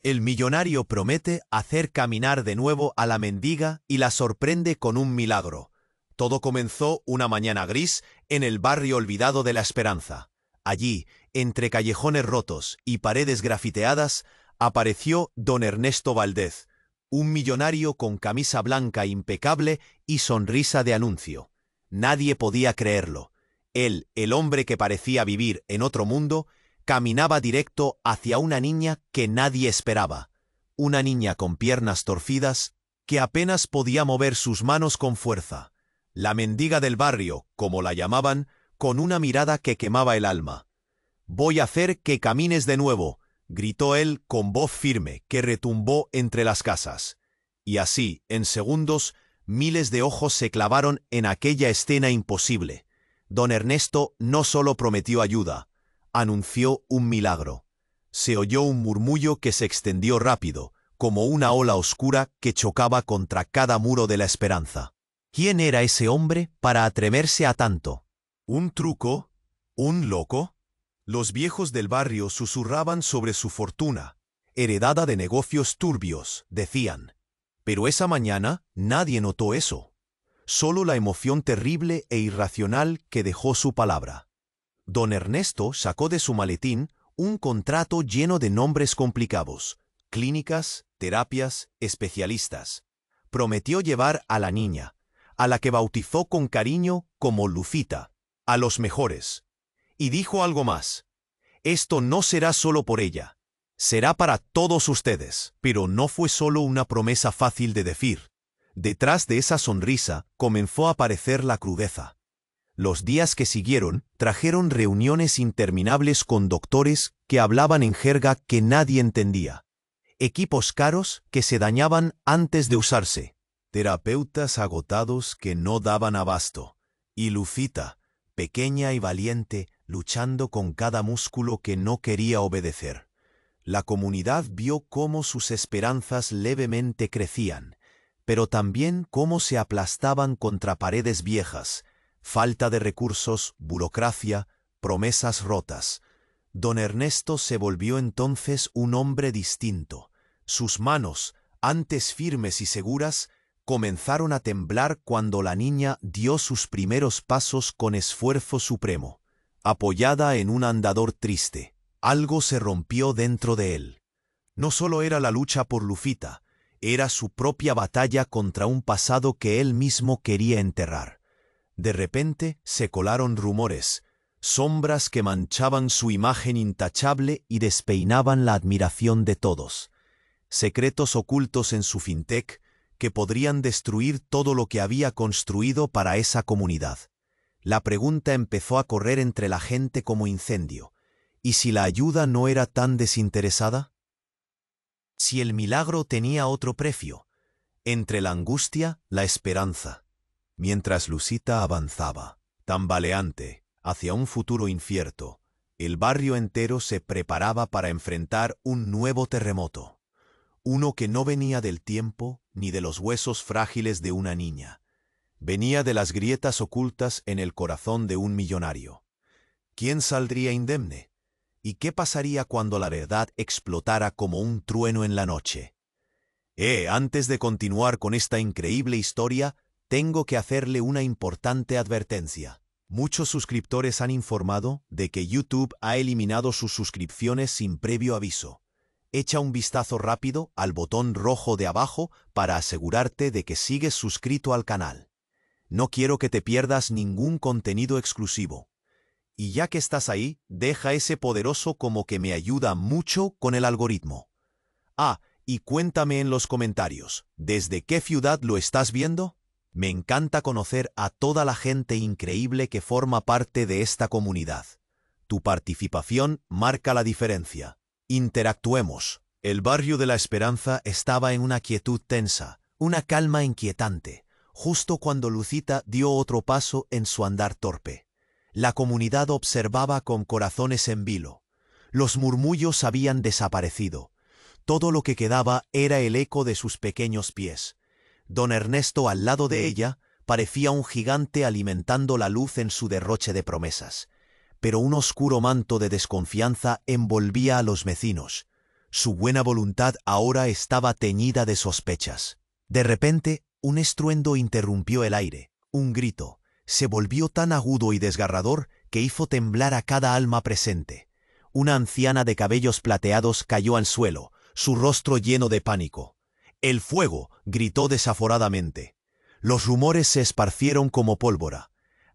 El millonario promete hacer caminar de nuevo a la mendiga y la sorprende con un milagro. Todo comenzó una mañana gris en el barrio olvidado de La Esperanza. Allí, entre callejones rotos y paredes grafiteadas, apareció don Ernesto Valdez, un millonario con camisa blanca impecable y sonrisa de anuncio. Nadie podía creerlo. Él, el hombre que parecía vivir en otro mundo, caminaba directo hacia una niña que nadie esperaba. Una niña con piernas torcidas que apenas podía mover sus manos con fuerza. La mendiga del barrio, como la llamaban, con una mirada que quemaba el alma. «Voy a hacer que camines de nuevo», gritó él con voz firme que retumbó entre las casas. Y así, en segundos, miles de ojos se clavaron en aquella escena imposible. Don Ernesto no solo prometió ayuda, anunció un milagro. Se oyó un murmullo que se extendió rápido, como una ola oscura que chocaba contra cada muro de La Esperanza. ¿Quién era ese hombre para atreverse a tanto? ¿Un truco? ¿Un loco? Los viejos del barrio susurraban sobre su fortuna, heredada de negocios turbios, decían. Pero esa mañana nadie notó eso. Solo la emoción terrible e irracional que dejó su palabra. Don Ernesto sacó de su maletín un contrato lleno de nombres complicados, clínicas, terapias, especialistas. Prometió llevar a la niña, a la que bautizó con cariño como Lucita, a los mejores. Y dijo algo más. Esto no será solo por ella, será para todos ustedes. Pero no fue solo una promesa fácil de decir. Detrás de esa sonrisa comenzó a aparecer la crudeza. Los días que siguieron trajeron reuniones interminables con doctores que hablaban en jerga que nadie entendía. Equipos caros que se dañaban antes de usarse. Terapeutas agotados que no daban abasto. Y Lucita, pequeña y valiente, luchando con cada músculo que no quería obedecer. La comunidad vio cómo sus esperanzas levemente crecían, pero también cómo se aplastaban contra paredes viejas, falta de recursos, burocracia, promesas rotas. Don Ernesto se volvió entonces un hombre distinto. Sus manos, antes firmes y seguras, comenzaron a temblar cuando la niña dio sus primeros pasos con esfuerzo supremo. Apoyada en un andador triste, algo se rompió dentro de él. No solo era la lucha por Lucita, era su propia batalla contra un pasado que él mismo quería enterrar. De repente se colaron rumores, sombras que manchaban su imagen intachable y despeinaban la admiración de todos. Secretos ocultos en su fintech que podrían destruir todo lo que había construido para esa comunidad. La pregunta empezó a correr entre la gente como incendio. ¿Y si la ayuda no era tan desinteresada? Si el milagro tenía otro precio, entre la angustia, la esperanza. Mientras Lucita avanzaba, tambaleante, hacia un futuro incierto, el barrio entero se preparaba para enfrentar un nuevo terremoto. Uno que no venía del tiempo ni de los huesos frágiles de una niña. Venía de las grietas ocultas en el corazón de un millonario. ¿Quién saldría indemne? ¿Y qué pasaría cuando la verdad explotara como un trueno en la noche? Antes de continuar con esta increíble historia, tengo que hacerle una importante advertencia. Muchos suscriptores han informado de que YouTube ha eliminado sus suscripciones sin previo aviso. Echa un vistazo rápido al botón rojo de abajo para asegurarte de que sigues suscrito al canal. No quiero que te pierdas ningún contenido exclusivo. Y ya que estás ahí, deja ese poderoso como que me ayuda mucho con el algoritmo. Y cuéntame en los comentarios, ¿desde qué ciudad lo estás viendo? Me encanta conocer a toda la gente increíble que forma parte de esta comunidad. Tu participación marca la diferencia. Interactuemos. El barrio de La Esperanza estaba en una quietud tensa, una calma inquietante, justo cuando Lucita dio otro paso en su andar torpe. La comunidad observaba con corazones en vilo. Los murmullos habían desaparecido. Todo lo que quedaba era el eco de sus pequeños pies. Don Ernesto al lado de ella parecía un gigante alimentando la luz en su derroche de promesas. Pero un oscuro manto de desconfianza envolvía a los vecinos. Su buena voluntad ahora estaba teñida de sospechas. De repente, un estruendo interrumpió el aire. Un grito se volvió tan agudo y desgarrador que hizo temblar a cada alma presente. Una anciana de cabellos plateados cayó al suelo, su rostro lleno de pánico. «¡El fuego!», gritó desaforadamente. Los rumores se esparcieron como pólvora.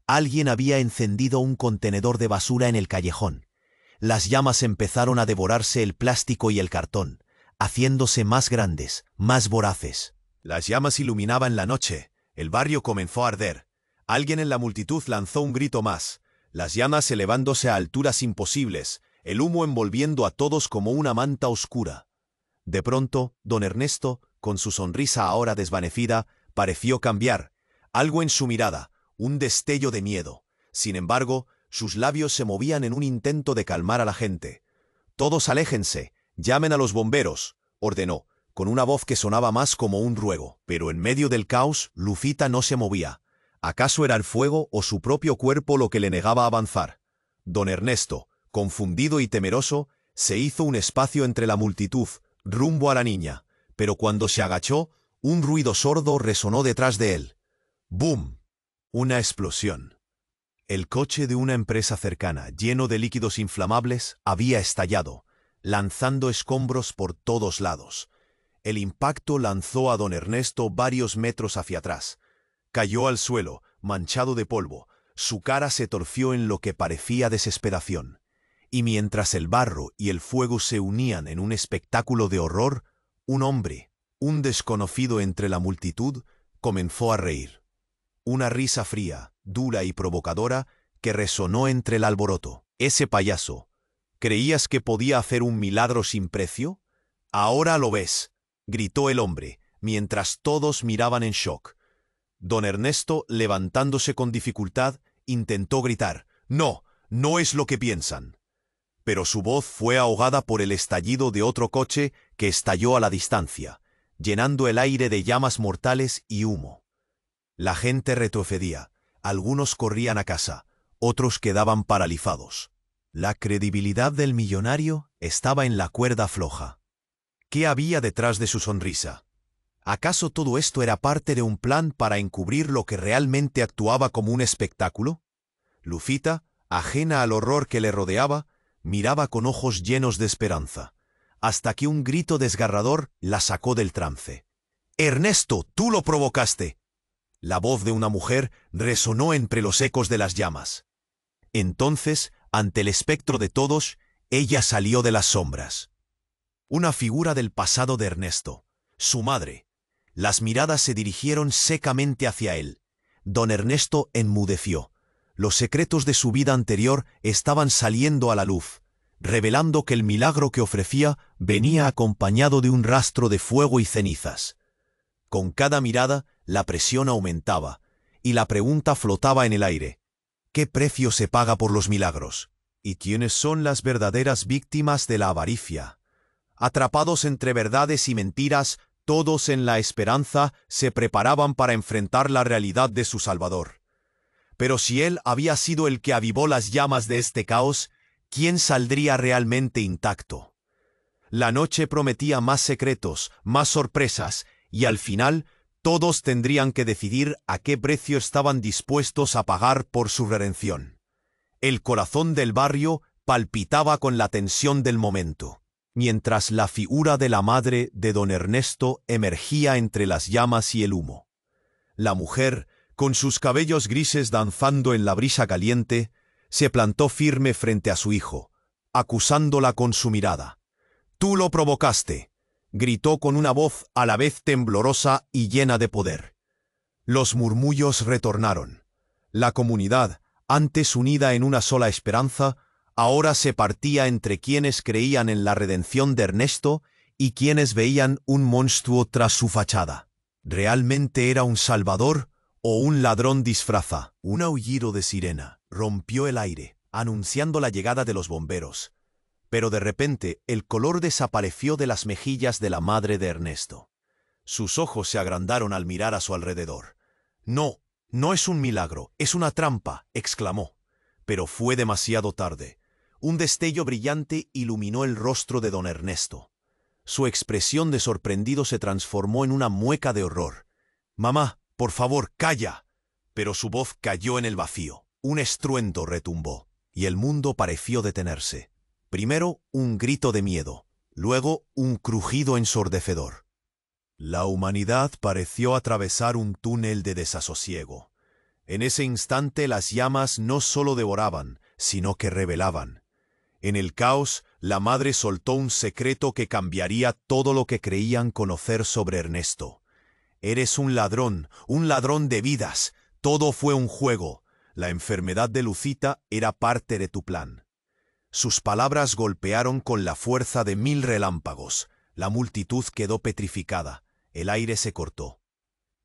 Alguien había encendido un contenedor de basura en el callejón. Las llamas empezaron a devorarse el plástico y el cartón, haciéndose más grandes, más voraces. Las llamas iluminaban la noche. El barrio comenzó a arder. Alguien en la multitud lanzó un grito más. Las llamas elevándose a alturas imposibles, el humo envolviendo a todos como una manta oscura. De pronto, don Ernesto, con su sonrisa ahora desvanecida, pareció cambiar. Algo en su mirada, un destello de miedo. Sin embargo, sus labios se movían en un intento de calmar a la gente. «Todos aléjense, llamen a los bomberos», ordenó, con una voz que sonaba más como un ruego. Pero en medio del caos, Lucita no se movía. ¿Acaso era el fuego o su propio cuerpo lo que le negaba avanzar? Don Ernesto, confundido y temeroso, se hizo un espacio entre la multitud, rumbo a la niña, pero cuando se agachó, un ruido sordo resonó detrás de él. ¡Bum! Una explosión. El coche de una empresa cercana, lleno de líquidos inflamables, había estallado, lanzando escombros por todos lados. El impacto lanzó a don Ernesto varios metros hacia atrás. Cayó al suelo, manchado de polvo. Su cara se torció en lo que parecía desesperación. Y mientras el barro y el fuego se unían en un espectáculo de horror, un hombre, un desconocido entre la multitud, comenzó a reír. Una risa fría, dura y provocadora que resonó entre el alboroto. «Ese payaso, ¿creías que podía hacer un milagro sin precio? Ahora lo ves», gritó el hombre, mientras todos miraban en shock. Don Ernesto, levantándose con dificultad, intentó gritar: «No, no es lo que piensan». Pero su voz fue ahogada por el estallido de otro coche que estalló a la distancia, llenando el aire de llamas mortales y humo. La gente retrocedía, algunos corrían a casa, otros quedaban paralizados. La credibilidad del millonario estaba en la cuerda floja. ¿Qué había detrás de su sonrisa? ¿Acaso todo esto era parte de un plan para encubrir lo que realmente actuaba como un espectáculo? Lucita, ajena al horror que le rodeaba, miraba con ojos llenos de esperanza, hasta que un grito desgarrador la sacó del trance. «¡Ernesto, tú lo provocaste!». La voz de una mujer resonó entre los ecos de las llamas. Entonces, ante el espectro de todos, ella salió de las sombras. Una figura del pasado de Ernesto, su madre. Las miradas se dirigieron secamente hacia él. Don Ernesto enmudeció. Los secretos de su vida anterior estaban saliendo a la luz, revelando que el milagro que ofrecía venía acompañado de un rastro de fuego y cenizas. Con cada mirada, la presión aumentaba, y la pregunta flotaba en el aire. ¿Qué precio se paga por los milagros? ¿Y quiénes son las verdaderas víctimas de la avaricia? Atrapados entre verdades y mentiras, todos en la esperanza se preparaban para enfrentar la realidad de su Salvador. Pero si él había sido el que avivó las llamas de este caos, ¿quién saldría realmente intacto? La noche prometía más secretos, más sorpresas, y al final todos tendrían que decidir a qué precio estaban dispuestos a pagar por su redención. El corazón del barrio palpitaba con la tensión del momento, mientras la figura de la madre de don Ernesto emergía entre las llamas y el humo. La mujer, con sus cabellos grises danzando en la brisa caliente, se plantó firme frente a su hijo, acusándola con su mirada. «Tú lo provocaste», gritó con una voz a la vez temblorosa y llena de poder. Los murmullos retornaron. La comunidad, antes unida en una sola esperanza, ahora se partía entre quienes creían en la redención de Ernesto y quienes veían un monstruo tras su fachada. ¿Realmente era un salvador o un ladrón disfraza? Un aullido de sirena rompió el aire, anunciando la llegada de los bomberos. Pero de repente el color desapareció de las mejillas de la madre de Ernesto. Sus ojos se agrandaron al mirar a su alrededor. «No, no es un milagro, es una trampa», exclamó. Pero fue demasiado tarde. Un destello brillante iluminó el rostro de don Ernesto. Su expresión de sorprendido se transformó en una mueca de horror. «Mamá, por favor, calla». Pero su voz cayó en el vacío. Un estruendo retumbó, y el mundo pareció detenerse. Primero un grito de miedo, luego un crujido ensordecedor. La humanidad pareció atravesar un túnel de desasosiego. En ese instante las llamas no solo devoraban, sino que revelaban. En el caos, la madre soltó un secreto que cambiaría todo lo que creían conocer sobre Ernesto. «Eres un ladrón de vidas. Todo fue un juego. La enfermedad de Lucita era parte de tu plan». Sus palabras golpearon con la fuerza de 1000 relámpagos. La multitud quedó petrificada. El aire se cortó.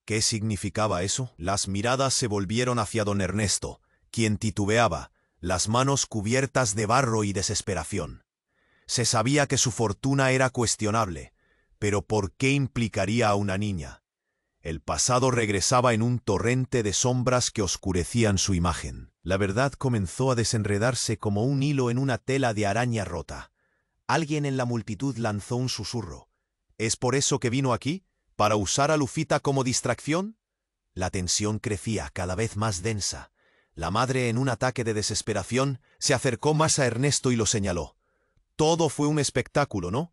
¿Qué significaba eso? Las miradas se volvieron hacia don Ernesto, quien titubeaba, las manos cubiertas de barro y desesperación. Se sabía que su fortuna era cuestionable, pero ¿por qué implicaría a una niña? El pasado regresaba en un torrente de sombras que oscurecían su imagen. La verdad comenzó a desenredarse como un hilo en una tela de araña rota. Alguien en la multitud lanzó un susurro. «¿Es por eso que vino aquí? ¿Para usar a Lucita como distracción?». La tensión crecía, cada vez más densa. La madre, en un ataque de desesperación, se acercó más a Ernesto y lo señaló. «Todo fue un espectáculo, ¿no?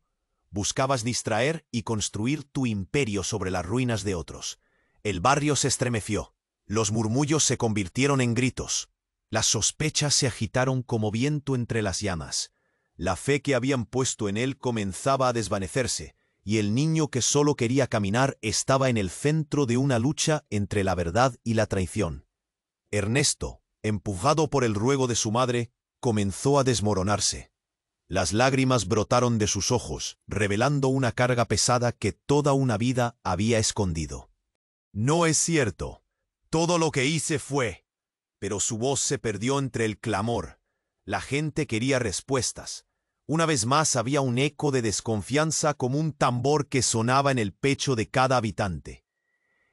Buscabas distraer y construir tu imperio sobre las ruinas de otros». El barrio se estremeció. Los murmullos se convirtieron en gritos. Las sospechas se agitaron como viento entre las llamas. La fe que habían puesto en él comenzaba a desvanecerse, y el niño que solo quería caminar estaba en el centro de una lucha entre la verdad y la traición. Ernesto, empujado por el ruego de su madre, comenzó a desmoronarse. Las lágrimas brotaron de sus ojos, revelando una carga pesada que toda una vida había escondido. «No es cierto. Todo lo que hice fue...». Pero su voz se perdió entre el clamor. La gente quería respuestas. Una vez más había un eco de desconfianza como un tambor que sonaba en el pecho de cada habitante.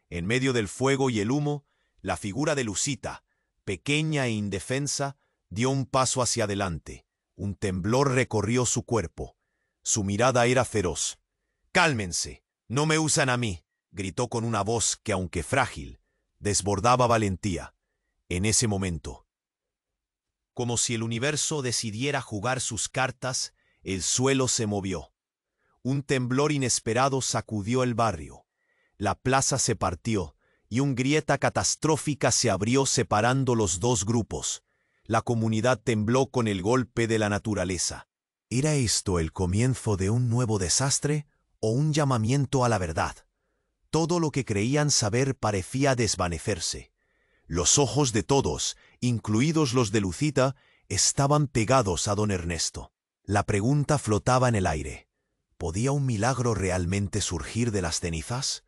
En medio del fuego y el humo, la figura de Lucita, pequeña e indefensa, dio un paso hacia adelante. Un temblor recorrió su cuerpo. Su mirada era feroz. «Cálmense, no me usan a mí», gritó con una voz que, aunque frágil, desbordaba valentía. En ese momento, como si el universo decidiera jugar sus cartas, el suelo se movió. Un temblor inesperado sacudió el barrio. La plaza se partió, y una grieta catastrófica se abrió separando los dos grupos. La comunidad tembló con el golpe de la naturaleza. ¿Era esto el comienzo de un nuevo desastre o un llamamiento a la verdad? Todo lo que creían saber parecía desvanecerse. Los ojos de todos, incluidos los de Lucita, estaban pegados a don Ernesto. La pregunta flotaba en el aire. ¿Podía un milagro realmente surgir de las cenizas?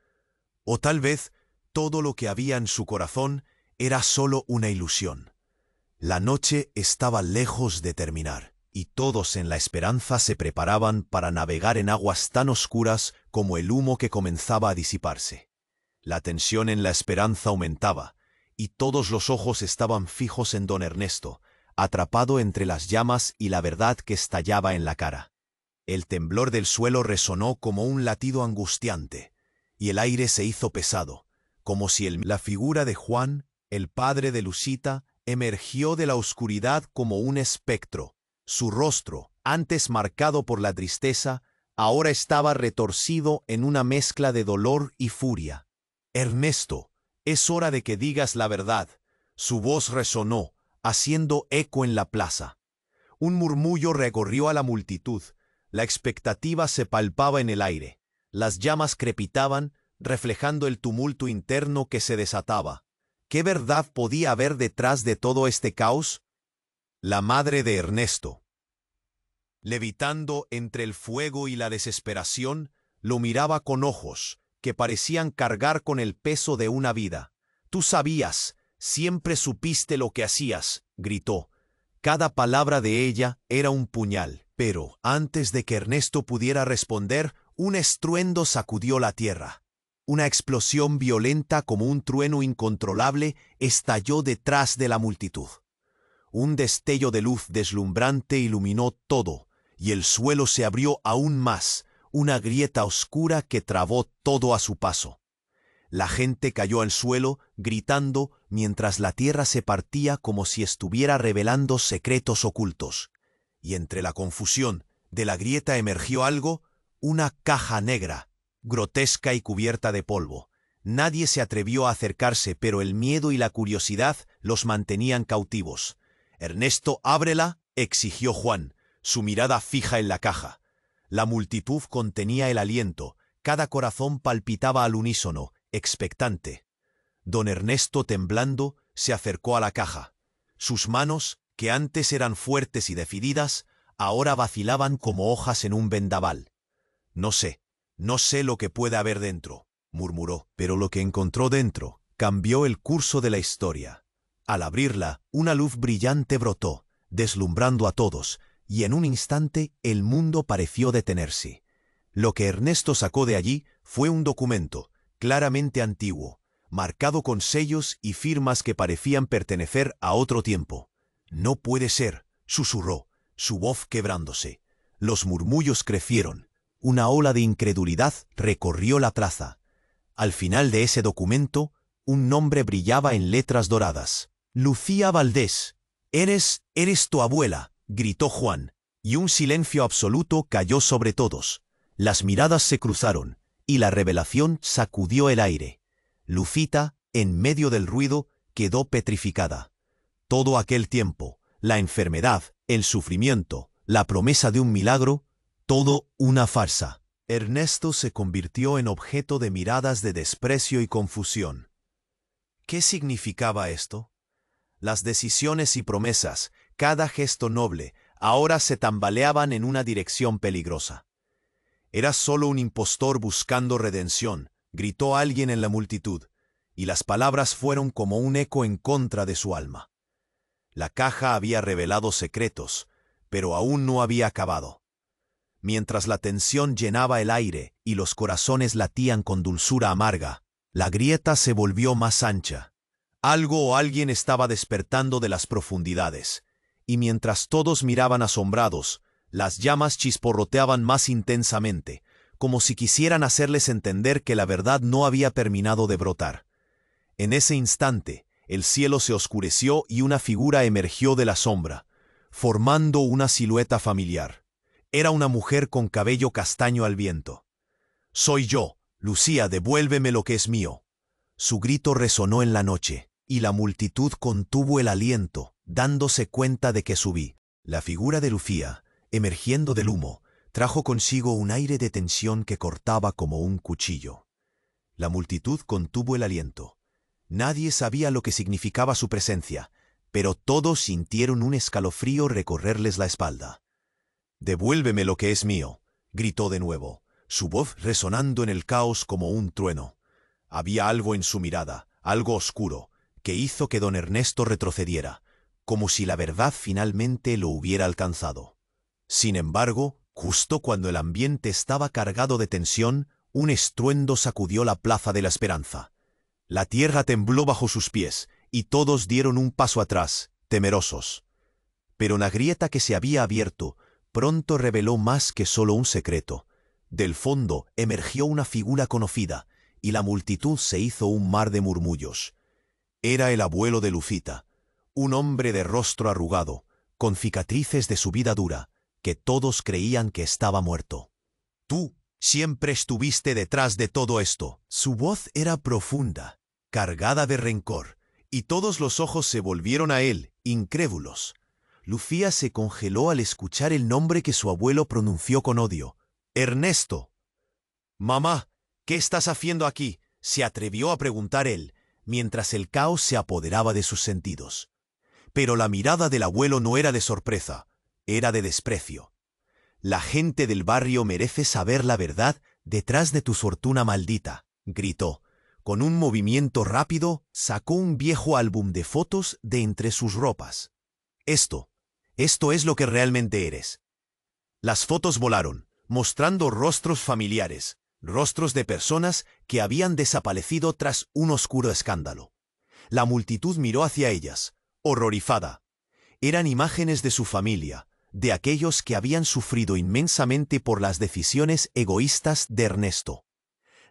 ¿O tal vez todo lo que había en su corazón era solo una ilusión? La noche estaba lejos de terminar, y todos en la esperanza se preparaban para navegar en aguas tan oscuras como el humo que comenzaba a disiparse. La tensión en la esperanza aumentaba, y todos los ojos estaban fijos en don Ernesto, atrapado entre las llamas y la verdad que estallaba en la cara. El temblor del suelo resonó como un latido angustiante, y el aire se hizo pesado, como si la figura de Juan, el padre de Lucita, emergió de la oscuridad como un espectro. Su rostro, antes marcado por la tristeza, ahora estaba retorcido en una mezcla de dolor y furia. «Ernesto, es hora de que digas la verdad». Su voz resonó, haciendo eco en la plaza. Un murmullo recorrió a la multitud. La expectativa se palpaba en el aire. Las llamas crepitaban, reflejando el tumulto interno que se desataba. ¿Qué verdad podía haber detrás de todo este caos? La madre de Ernesto, levitando entre el fuego y la desesperación, lo miraba con ojos que parecían cargar con el peso de una vida. «Tú sabías, siempre supiste lo que hacías», gritó. Cada palabra de ella era un puñal, pero antes de que Ernesto pudiera responder, un estruendo sacudió la tierra. Una explosión violenta como un trueno incontrolable estalló detrás de la multitud. Un destello de luz deslumbrante iluminó todo, y el suelo se abrió aún más. una grieta oscura que trabó todo a su paso. La gente cayó al suelo, gritando, mientras la tierra se partía como si estuviera revelando secretos ocultos. Y entre la confusión de la grieta emergió algo, una caja negra, grotesca y cubierta de polvo. Nadie se atrevió a acercarse, pero el miedo y la curiosidad los mantenían cautivos. «Ernesto, ábrela», exigió Juan, su mirada fija en la caja. La multitud contenía el aliento, cada corazón palpitaba al unísono, expectante. Don Ernesto, temblando, se acercó a la caja. Sus manos, que antes eran fuertes y decididas, ahora vacilaban como hojas en un vendaval. No sé lo que puede haber dentro», murmuró, pero lo que encontró dentro cambió el curso de la historia. Al abrirla, una luz brillante brotó, deslumbrando a todos, y en un instante el mundo pareció detenerse. Lo que Ernesto sacó de allí fue un documento, claramente antiguo, marcado con sellos y firmas que parecían pertenecer a otro tiempo. «No puede ser», susurró, su voz quebrándose. Los murmullos crecieron. Una ola de incredulidad recorrió la plaza. Al final de ese documento, un nombre brillaba en letras doradas. «Lucía Valdés. Eres tu abuela», gritó Juan, y un silencio absoluto cayó sobre todos. Las miradas se cruzaron, y la revelación sacudió el aire. Lucita, en medio del ruido, quedó petrificada. Todo aquel tiempo, la enfermedad, el sufrimiento, la promesa de un milagro, todo una farsa. Ernesto se convirtió en objeto de miradas de desprecio y confusión. ¿Qué significaba esto? Las decisiones y promesas, cada gesto noble, ahora se tambaleaban en una dirección peligrosa. «Era solo un impostor buscando redención», gritó alguien en la multitud, y las palabras fueron como un eco en contra de su alma. La caja había revelado secretos, pero aún no había acabado. Mientras la tensión llenaba el aire y los corazones latían con dulzura amarga, la grieta se volvió más ancha. Algo o alguien estaba despertando de las profundidades, y mientras todos miraban asombrados, las llamas chisporroteaban más intensamente, como si quisieran hacerles entender que la verdad no había terminado de brotar. En ese instante, el cielo se oscureció y una figura emergió de la sombra, formando una silueta familiar. Era una mujer con cabello castaño al viento. «Soy yo, Lucía, devuélveme lo que es mío». Su grito resonó en la noche, y la multitud contuvo el aliento, dándose cuenta de que subí. La figura de Lucía, emergiendo del humo, trajo consigo un aire de tensión que cortaba como un cuchillo. La multitud contuvo el aliento. Nadie sabía lo que significaba su presencia, pero todos sintieron un escalofrío recorrerles la espalda. «Devuélveme lo que es mío», gritó de nuevo, su voz resonando en el caos como un trueno. Había algo en su mirada, algo oscuro, que hizo que don Ernesto retrocediera, como si la verdad finalmente lo hubiera alcanzado. Sin embargo, justo cuando el ambiente estaba cargado de tensión, un estruendo sacudió la Plaza de la Esperanza. La tierra tembló bajo sus pies, y todos dieron un paso atrás, temerosos. Pero la grieta que se había abierto pronto reveló más que solo un secreto. Del fondo emergió una figura conocida, y la multitud se hizo un mar de murmullos. Era el abuelo de Lucita, un hombre de rostro arrugado, con cicatrices de su vida dura, que todos creían que estaba muerto. «Tú siempre estuviste detrás de todo esto». Su voz era profunda, cargada de rencor, y todos los ojos se volvieron a él, incrédulos. Lucía se congeló al escuchar el nombre que su abuelo pronunció con odio. «Ernesto». «Mamá, ¿qué estás haciendo aquí?», se atrevió a preguntar él, mientras el caos se apoderaba de sus sentidos. Pero la mirada del abuelo no era de sorpresa, era de desprecio. «La gente del barrio merece saber la verdad detrás de tu fortuna maldita», gritó. Con un movimiento rápido, sacó un viejo álbum de fotos de entre sus ropas. Esto es lo que realmente eres». Las fotos volaron, mostrando rostros familiares, rostros de personas que habían desaparecido tras un oscuro escándalo. La multitud miró hacia ellas, horrorizada. Eran imágenes de su familia, de aquellos que habían sufrido inmensamente por las decisiones egoístas de Ernesto.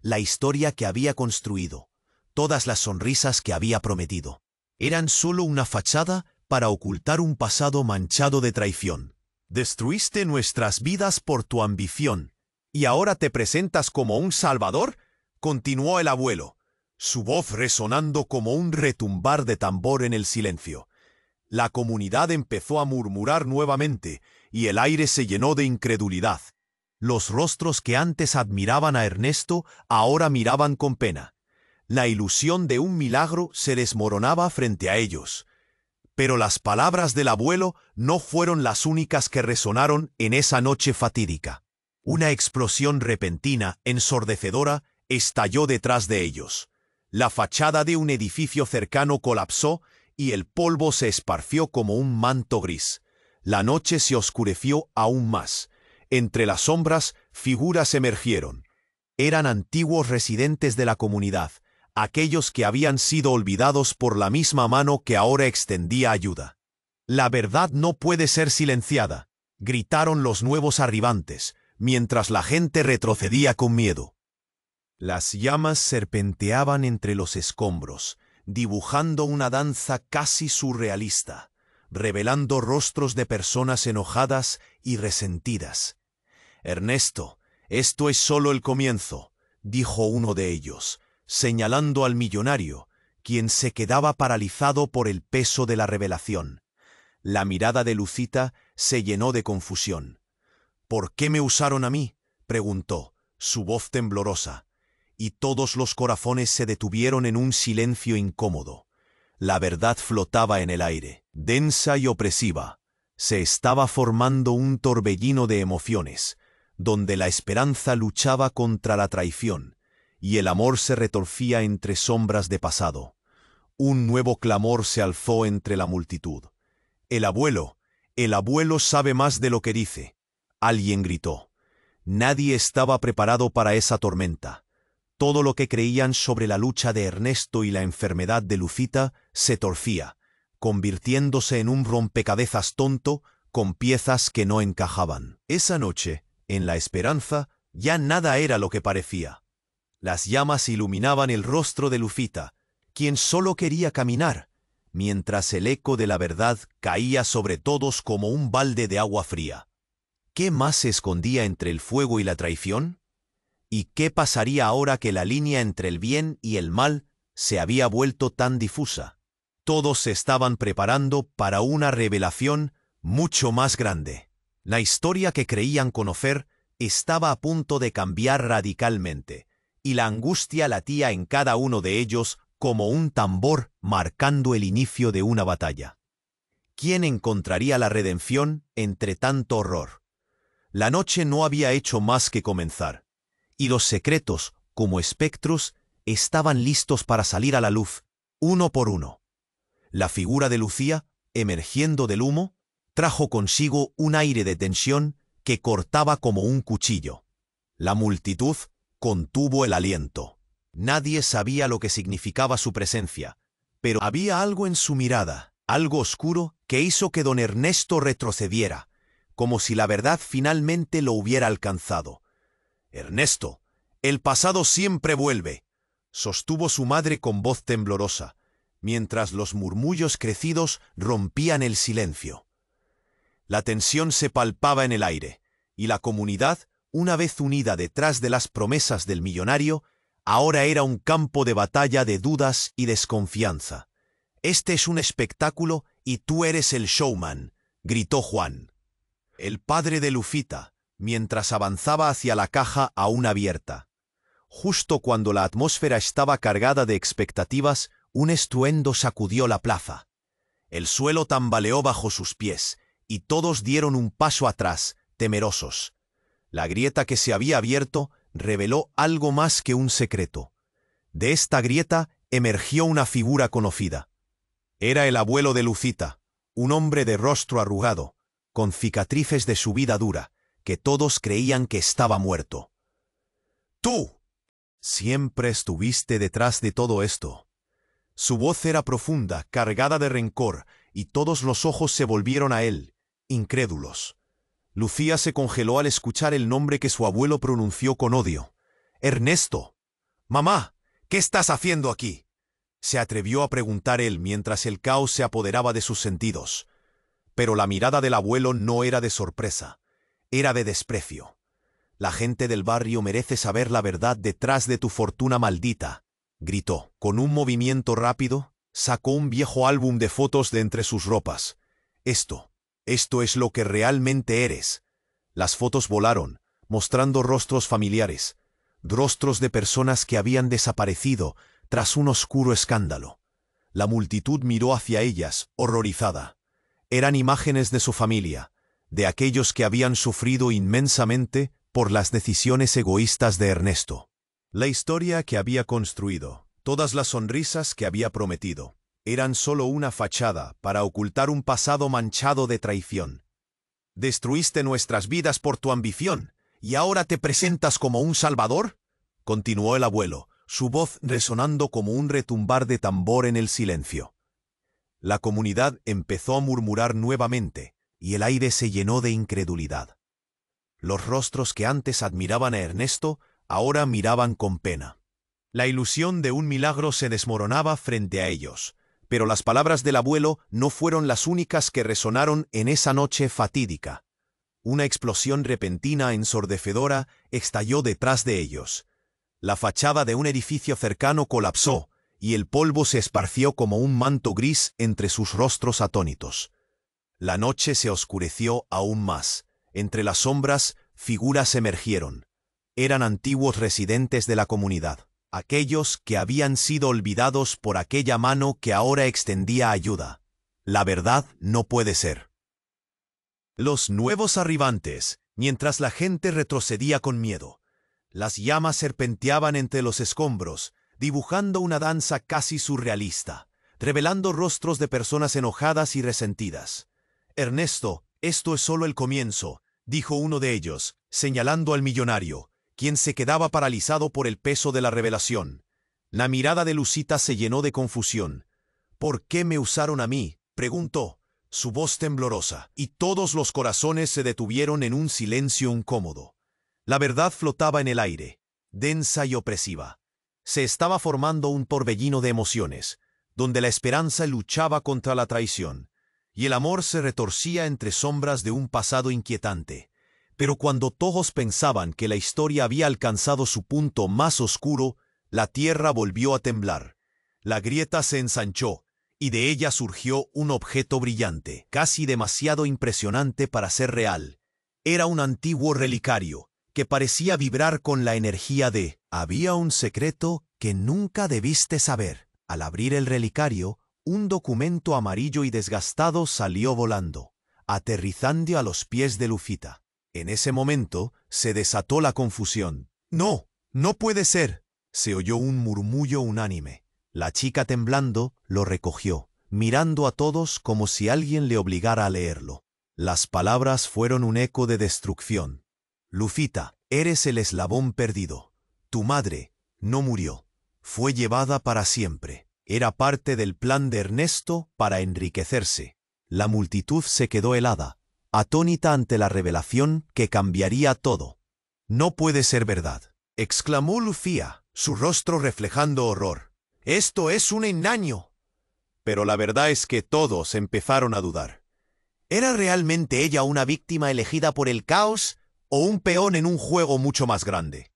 La historia que había construido, todas las sonrisas que había prometido, eran solo una fachada para ocultar un pasado manchado de traición. Destruiste nuestras vidas por tu ambición, ¿y ahora te presentas como un salvador?, continuó el abuelo, su voz resonando como un retumbar de tambor en el silencio. La comunidad empezó a murmurar nuevamente, y el aire se llenó de incredulidad. Los rostros que antes admiraban a Ernesto ahora miraban con pena. La ilusión de un milagro se desmoronaba frente a ellos. Pero las palabras del abuelo no fueron las únicas que resonaron en esa noche fatídica. Una explosión repentina, ensordecedora, estalló detrás de ellos. La fachada de un edificio cercano colapsó y el polvo se esparció como un manto gris. La noche se oscureció aún más. Entre las sombras, figuras emergieron. Eran antiguos residentes de la comunidad, aquellos que habían sido olvidados por la misma mano que ahora extendía ayuda. «La verdad no puede ser silenciada», gritaron los nuevos arribantes, mientras la gente retrocedía con miedo. Las llamas serpenteaban entre los escombros, dibujando una danza casi surrealista, revelando rostros de personas enojadas y resentidas. «Ernesto, esto es solo el comienzo», dijo uno de ellos, señalando al millonario, quien se quedaba paralizado por el peso de la revelación. La mirada de Lucita se llenó de confusión. «¿Por qué me usaron a mí?», preguntó, su voz temblorosa. Y todos los corazones se detuvieron en un silencio incómodo. La verdad flotaba en el aire, densa y opresiva. Se estaba formando un torbellino de emociones, donde la esperanza luchaba contra la traición, y el amor se retorcía entre sombras de pasado. Un nuevo clamor se alzó entre la multitud. el abuelo sabe más de lo que dice», alguien gritó. Nadie estaba preparado para esa tormenta. Todo lo que creían sobre la lucha de Ernesto y la enfermedad de Lucita se torcía, convirtiéndose en un rompecabezas tonto con piezas que no encajaban. Esa noche, en la esperanza, ya nada era lo que parecía. Las llamas iluminaban el rostro de Lucita, quien solo quería caminar, mientras el eco de la verdad caía sobre todos como un balde de agua fría. ¿Qué más se escondía entre el fuego y la traición? ¿Y qué pasaría ahora que la línea entre el bien y el mal se había vuelto tan difusa? Todos se estaban preparando para una revelación mucho más grande. La historia que creían conocer estaba a punto de cambiar radicalmente, y la angustia latía en cada uno de ellos como un tambor marcando el inicio de una batalla. ¿Quién encontraría la redención entre tanto horror? La noche no había hecho más que comenzar, y los secretos, como espectros, estaban listos para salir a la luz, uno por uno. La figura de Lucía, emergiendo del humo, trajo consigo un aire de tensión que cortaba como un cuchillo. La multitud contuvo el aliento. Nadie sabía lo que significaba su presencia, pero había algo en su mirada, algo oscuro que hizo que don Ernesto retrocediera, como si la verdad finalmente lo hubiera alcanzado. «Ernesto, el pasado siempre vuelve», sostuvo su madre con voz temblorosa, mientras los murmullos crecidos rompían el silencio. La tensión se palpaba en el aire, y la comunidad, una vez unida detrás de las promesas del millonario, ahora era un campo de batalla de dudas y desconfianza. «Este es un espectáculo y tú eres el showman», gritó Juan, el padre de Lucita, mientras avanzaba hacia la caja aún abierta. Justo cuando la atmósfera estaba cargada de expectativas, un estruendo sacudió la plaza. El suelo tambaleó bajo sus pies, y todos dieron un paso atrás, temerosos. La grieta que se había abierto reveló algo más que un secreto. De esta grieta emergió una figura conocida. Era el abuelo de Lucita, un hombre de rostro arrugado, con cicatrices de su vida dura, que todos creían que estaba muerto. «¡Tú! Siempre estuviste detrás de todo esto». Su voz era profunda, cargada de rencor, y todos los ojos se volvieron a él, incrédulos. Lucía se congeló al escuchar el nombre que su abuelo pronunció con odio. «Ernesto». «Mamá, ¿qué estás haciendo aquí?», se atrevió a preguntar él mientras el caos se apoderaba de sus sentidos. Pero la mirada del abuelo no era de sorpresa, era de desprecio. «La gente del barrio merece saber la verdad detrás de tu fortuna maldita», gritó. Con un movimiento rápido, sacó un viejo álbum de fotos de entre sus ropas. Esto es lo que realmente eres». Las fotos volaron, mostrando rostros familiares, rostros de personas que habían desaparecido tras un oscuro escándalo. La multitud miró hacia ellas, horrorizada. Eran imágenes de su familia, de aquellos que habían sufrido inmensamente por las decisiones egoístas de Ernesto. La historia que había construido, todas las sonrisas que había prometido, eran solo una fachada para ocultar un pasado manchado de traición. «¿Destruiste nuestras vidas por tu ambición y ahora te presentas como un salvador?», continuó el abuelo, su voz resonando como un retumbar de tambor en el silencio. La comunidad empezó a murmurar nuevamente, y el aire se llenó de incredulidad. Los rostros que antes admiraban a Ernesto, ahora miraban con pena. La ilusión de un milagro se desmoronaba frente a ellos, pero las palabras del abuelo no fueron las únicas que resonaron en esa noche fatídica. Una explosión repentina ensordecedora estalló detrás de ellos. La fachada de un edificio cercano colapsó, y el polvo se esparció como un manto gris entre sus rostros atónitos. La noche se oscureció aún más. Entre las sombras, figuras emergieron. Eran antiguos residentes de la comunidad, aquellos que habían sido olvidados por aquella mano que ahora extendía ayuda. La verdad no puede ser. Los nuevos arribantes, mientras la gente retrocedía con miedo. Las llamas serpenteaban entre los escombros, dibujando una danza casi surrealista, revelando rostros de personas enojadas y resentidas. «Ernesto, esto es solo el comienzo», dijo uno de ellos, señalando al millonario, quien se quedaba paralizado por el peso de la revelación. La mirada de Lucita se llenó de confusión. «¿Por qué me usaron a mí?», preguntó, su voz temblorosa, y todos los corazones se detuvieron en un silencio incómodo. La verdad flotaba en el aire, densa y opresiva. Se estaba formando un torbellino de emociones, donde la esperanza luchaba contra la traición, y el amor se retorcía entre sombras de un pasado inquietante. Pero cuando todos pensaban que la historia había alcanzado su punto más oscuro, la tierra volvió a temblar. La grieta se ensanchó, y de ella surgió un objeto brillante, casi demasiado impresionante para ser real. Era un antiguo relicario, que parecía vibrar con la energía de «Había un secreto que nunca debiste saber». Al abrir el relicario, un documento amarillo y desgastado salió volando, aterrizando a los pies de Lucita. En ese momento se desató la confusión. «¡No! ¡No puede ser!», se oyó un murmullo unánime. La chica temblando lo recogió, mirando a todos como si alguien le obligara a leerlo. Las palabras fueron un eco de destrucción. «Lucita, eres el eslabón perdido. Tu madre no murió. Fue llevada para siempre. Era parte del plan de Ernesto para enriquecerse». La multitud se quedó helada, atónita ante la revelación que cambiaría todo. «No puede ser verdad», exclamó Lucía, su rostro reflejando horror. «Esto es un engaño». Pero la verdad es que todos empezaron a dudar. ¿Era realmente ella una víctima elegida por el caos o un peón en un juego mucho más grande?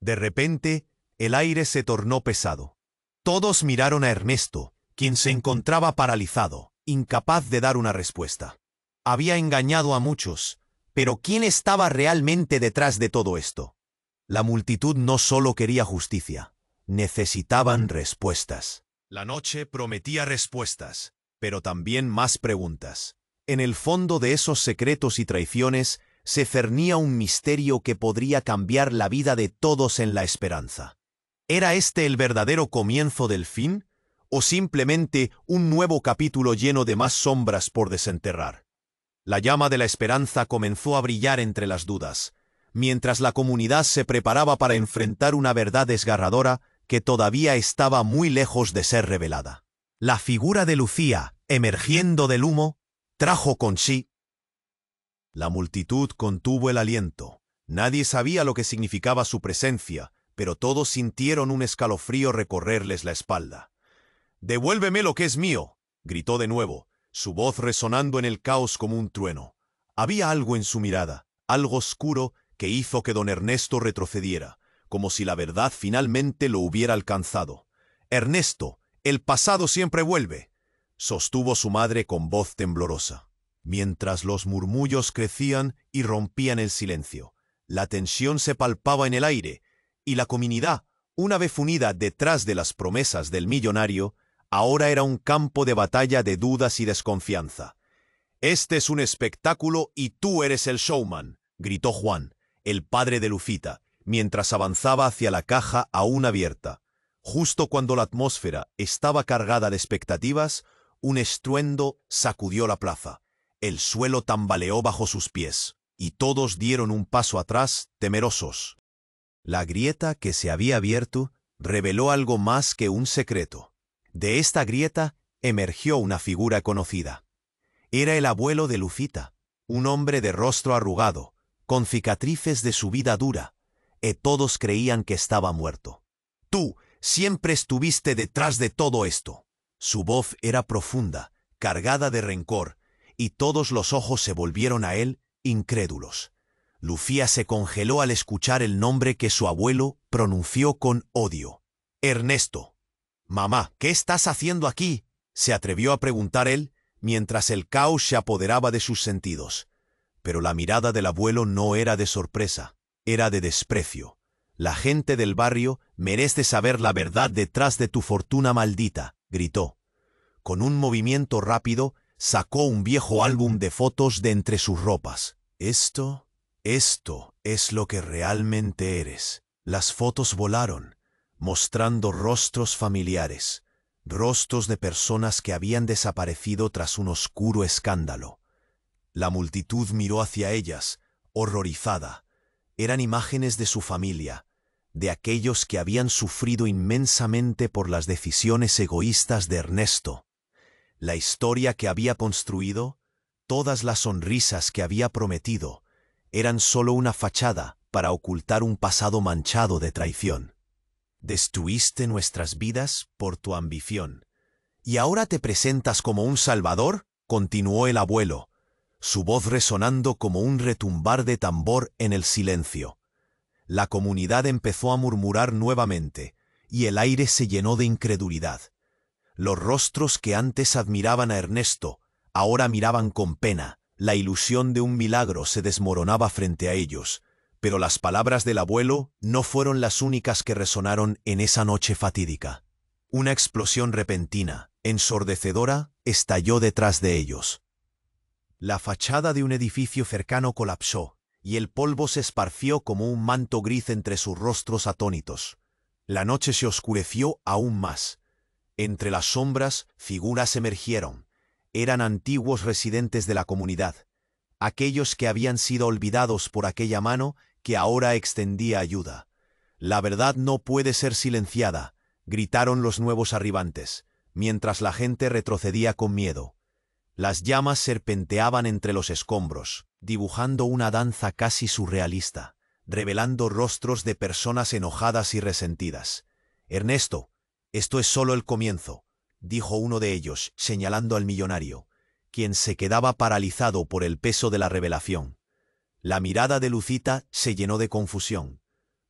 De repente, el aire se tornó pesado. Todos miraron a Ernesto, quien se encontraba paralizado, incapaz de dar una respuesta. Había engañado a muchos, pero ¿quién estaba realmente detrás de todo esto? La multitud no solo quería justicia, necesitaban respuestas. La noche prometía respuestas, pero también más preguntas. En el fondo de esos secretos y traiciones se cernía un misterio que podría cambiar la vida de todos en la esperanza. ¿Era este el verdadero comienzo del fin? ¿O simplemente un nuevo capítulo lleno de más sombras por desenterrar? La llama de la esperanza comenzó a brillar entre las dudas, mientras la comunidad se preparaba para enfrentar una verdad desgarradora que todavía estaba muy lejos de ser revelada. La figura de Lucía, emergiendo del humo, trajo con sí La multitud contuvo el aliento. Nadie sabía lo que significaba su presencia, pero todos sintieron un escalofrío recorrerles la espalda. «¡Devuélveme lo que es mío!», gritó de nuevo, su voz resonando en el caos como un trueno. Había algo en su mirada, algo oscuro que hizo que don Ernesto retrocediera, como si la verdad finalmente lo hubiera alcanzado. «Ernesto, el pasado siempre vuelve», sostuvo su madre con voz temblorosa. Mientras los murmullos crecían y rompían el silencio, la tensión se palpaba en el aire, y la comunidad, una vez unida detrás de las promesas del millonario, ahora era un campo de batalla de dudas y desconfianza. «Este es un espectáculo y tú eres el showman», gritó Juan, el padre de Lucita, mientras avanzaba hacia la caja aún abierta. Justo cuando la atmósfera estaba cargada de expectativas, un estruendo sacudió la plaza. El suelo tambaleó bajo sus pies, y todos dieron un paso atrás, temerosos. La grieta que se había abierto reveló algo más que un secreto. De esta grieta emergió una figura conocida. Era el abuelo de Lucita, un hombre de rostro arrugado, con cicatrices de su vida dura, y todos creían que estaba muerto. «Tú siempre estuviste detrás de todo esto». Su voz era profunda, cargada de rencor, y todos los ojos se volvieron a él, incrédulos. Lucía se congeló al escuchar el nombre que su abuelo pronunció con odio. «Ernesto». «Mamá, ¿qué estás haciendo aquí?», se atrevió a preguntar él, mientras el caos se apoderaba de sus sentidos. Pero la mirada del abuelo no era de sorpresa, era de desprecio. «La gente del barrio merece saber la verdad detrás de tu fortuna maldita», gritó. Con un movimiento rápido, sacó un viejo álbum de fotos de entre sus ropas. Esto es lo que realmente eres». Las fotos volaron, mostrando rostros familiares, rostros de personas que habían desaparecido tras un oscuro escándalo. La multitud miró hacia ellas, horrorizada. Eran imágenes de su familia, de aquellos que habían sufrido inmensamente por las decisiones egoístas de Ernesto. La historia que había construido, todas las sonrisas que había prometido, eran solo una fachada para ocultar un pasado manchado de traición. «Destruiste nuestras vidas por tu ambición. ¿Y ahora te presentas como un salvador?», continuó el abuelo, su voz resonando como un retumbar de tambor en el silencio. La comunidad empezó a murmurar nuevamente, y el aire se llenó de incredulidad. Los rostros que antes admiraban a Ernesto, ahora miraban con pena. La ilusión de un milagro se desmoronaba frente a ellos, pero las palabras del abuelo no fueron las únicas que resonaron en esa noche fatídica. Una explosión repentina, ensordecedora, estalló detrás de ellos. La fachada de un edificio cercano colapsó, y el polvo se esparció como un manto gris entre sus rostros atónitos. La noche se oscureció aún más. Entre las sombras, figuras emergieron. Eran antiguos residentes de la comunidad, aquellos que habían sido olvidados por aquella mano que ahora extendía ayuda. «La verdad no puede ser silenciada», gritaron los nuevos arribantes, mientras la gente retrocedía con miedo. Las llamas serpenteaban entre los escombros, dibujando una danza casi surrealista, revelando rostros de personas enojadas y resentidas. «Ernesto, esto es solo el comienzo», dijo uno de ellos, señalando al millonario, quien se quedaba paralizado por el peso de la revelación. La mirada de Lucita se llenó de confusión.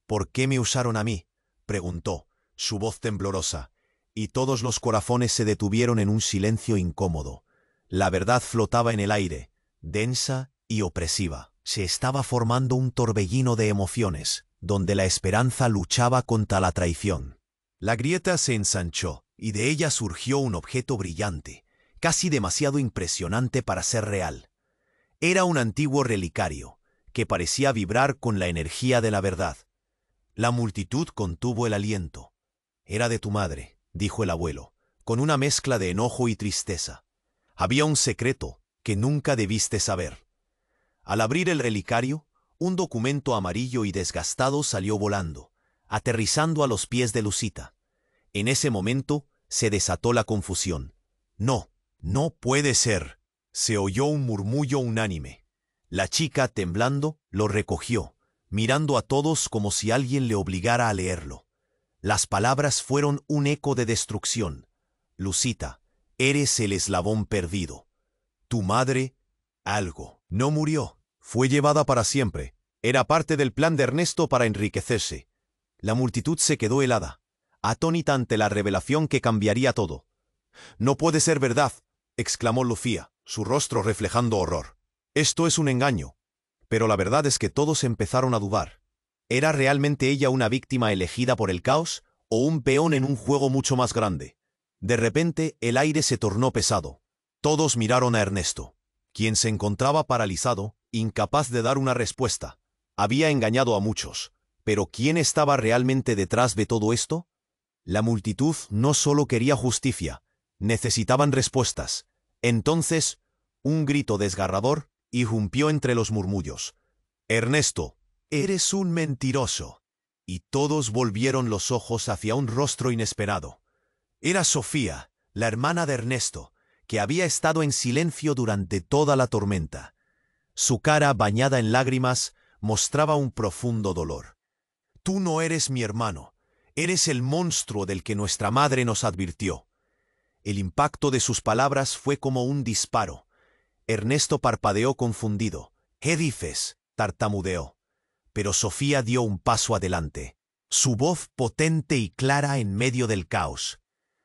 «¿Por qué me usaron a mí?», preguntó, su voz temblorosa, y todos los corazones se detuvieron en un silencio incómodo. La verdad flotaba en el aire, densa y opresiva. Se estaba formando un torbellino de emociones, donde la esperanza luchaba contra la traición. La grieta se ensanchó, y de ella surgió un objeto brillante, casi demasiado impresionante para ser real. Era un antiguo relicario, que parecía vibrar con la energía de la verdad. La multitud contuvo el aliento. «Era de tu madre», dijo el abuelo, con una mezcla de enojo y tristeza. «Había un secreto que nunca debiste saber». Al abrir el relicario, un documento amarillo y desgastado salió volando, aterrizando a los pies de Lucita. En ese momento se desató la confusión. «No, no puede ser», se oyó un murmullo unánime. La chica, temblando, lo recogió, mirando a todos como si alguien le obligara a leerlo. Las palabras fueron un eco de destrucción. Lucita, eres el eslabón perdido. Tu madre, algo. No murió. Fue llevada para siempre. Era parte del plan de Ernesto para enriquecerse. La multitud se quedó helada, atónita ante la revelación que cambiaría todo. «No puede ser verdad», exclamó Lucía, su rostro reflejando horror. «Esto es un engaño». Pero la verdad es que todos empezaron a dudar. ¿Era realmente ella una víctima elegida por el caos o un peón en un juego mucho más grande? De repente, el aire se tornó pesado. Todos miraron a Ernesto, quien se encontraba paralizado, incapaz de dar una respuesta. Había engañado a muchos, pero ¿quién estaba realmente detrás de todo esto? La multitud no solo quería justicia, necesitaban respuestas. Entonces, un grito desgarrador irrumpió entre los murmullos. «Ernesto, eres un mentiroso». Y todos volvieron los ojos hacia un rostro inesperado. Era Sofía, la hermana de Ernesto, que había estado en silencio durante toda la tormenta. Su cara, bañada en lágrimas, mostraba un profundo dolor. «Tú no eres mi hermano, eres el monstruo del que nuestra madre nos advirtió». El impacto de sus palabras fue como un disparo. Ernesto parpadeó confundido. «¿Qué dices?», tartamudeó. Pero Sofía dio un paso adelante, su voz potente y clara en medio del caos.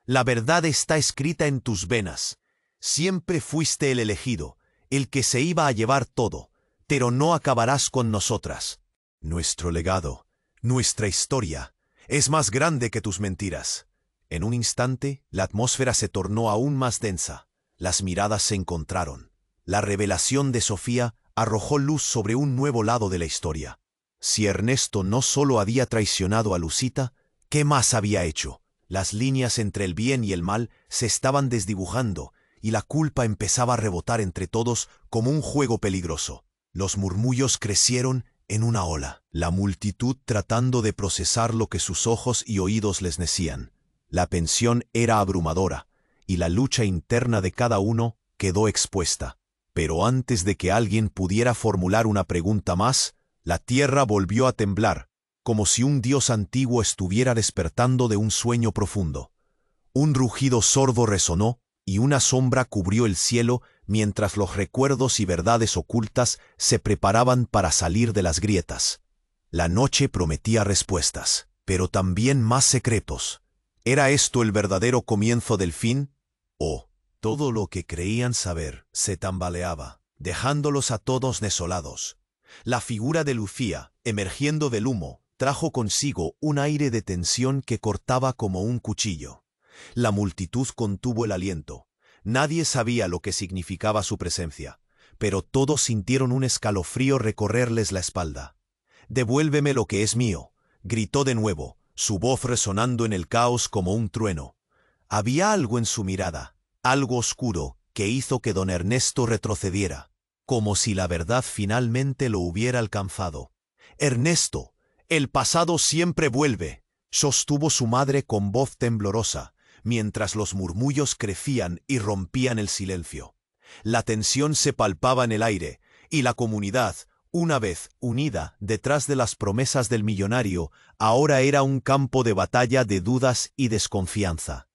«La verdad está escrita en tus venas. Siempre fuiste el elegido, el que se iba a llevar todo, pero no acabarás con nosotras. Nuestro legado, nuestra historia, es más grande que tus mentiras». En un instante, la atmósfera se tornó aún más densa. Las miradas se encontraron. La revelación de Sofía arrojó luz sobre un nuevo lado de la historia. Si Ernesto no solo había traicionado a Lucita, ¿qué más había hecho? Las líneas entre el bien y el mal se estaban desdibujando, y la culpa empezaba a rebotar entre todos como un juego peligroso. Los murmullos crecieron en una ola, la multitud tratando de procesar lo que sus ojos y oídos les decían. La tensión era abrumadora, y la lucha interna de cada uno quedó expuesta. Pero antes de que alguien pudiera formular una pregunta más, la tierra volvió a temblar, como si un dios antiguo estuviera despertando de un sueño profundo. Un rugido sordo resonó, y una sombra cubrió el cielo mientras los recuerdos y verdades ocultas se preparaban para salir de las grietas. La noche prometía respuestas, pero también más secretos. ¿Era esto el verdadero comienzo del fin? ¿O todo lo que creían saber se tambaleaba, dejándolos a todos desolados? La figura de Lucía, emergiendo del humo, trajo consigo un aire de tensión que cortaba como un cuchillo. La multitud contuvo el aliento. Nadie sabía lo que significaba su presencia, pero todos sintieron un escalofrío recorrerles la espalda. «Devuélveme lo que es mío», gritó de nuevo, su voz resonando en el caos como un trueno. Había algo en su mirada, algo oscuro, que hizo que don Ernesto retrocediera, como si la verdad finalmente lo hubiera alcanzado. «Ernesto, el pasado siempre vuelve», sostuvo su madre con voz temblorosa, mientras los murmullos crecían y rompían el silencio. La tensión se palpaba en el aire, y la comunidad, una vez unida detrás de las promesas del millonario, ahora era un campo de batalla de dudas y desconfianza.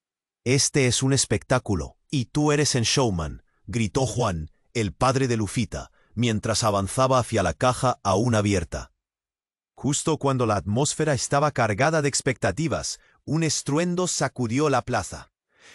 «Este es un espectáculo, y tú eres el showman», gritó Juan, el padre de Lucita, mientras avanzaba hacia la caja aún abierta. Justo cuando la atmósfera estaba cargada de expectativas, un estruendo sacudió la plaza.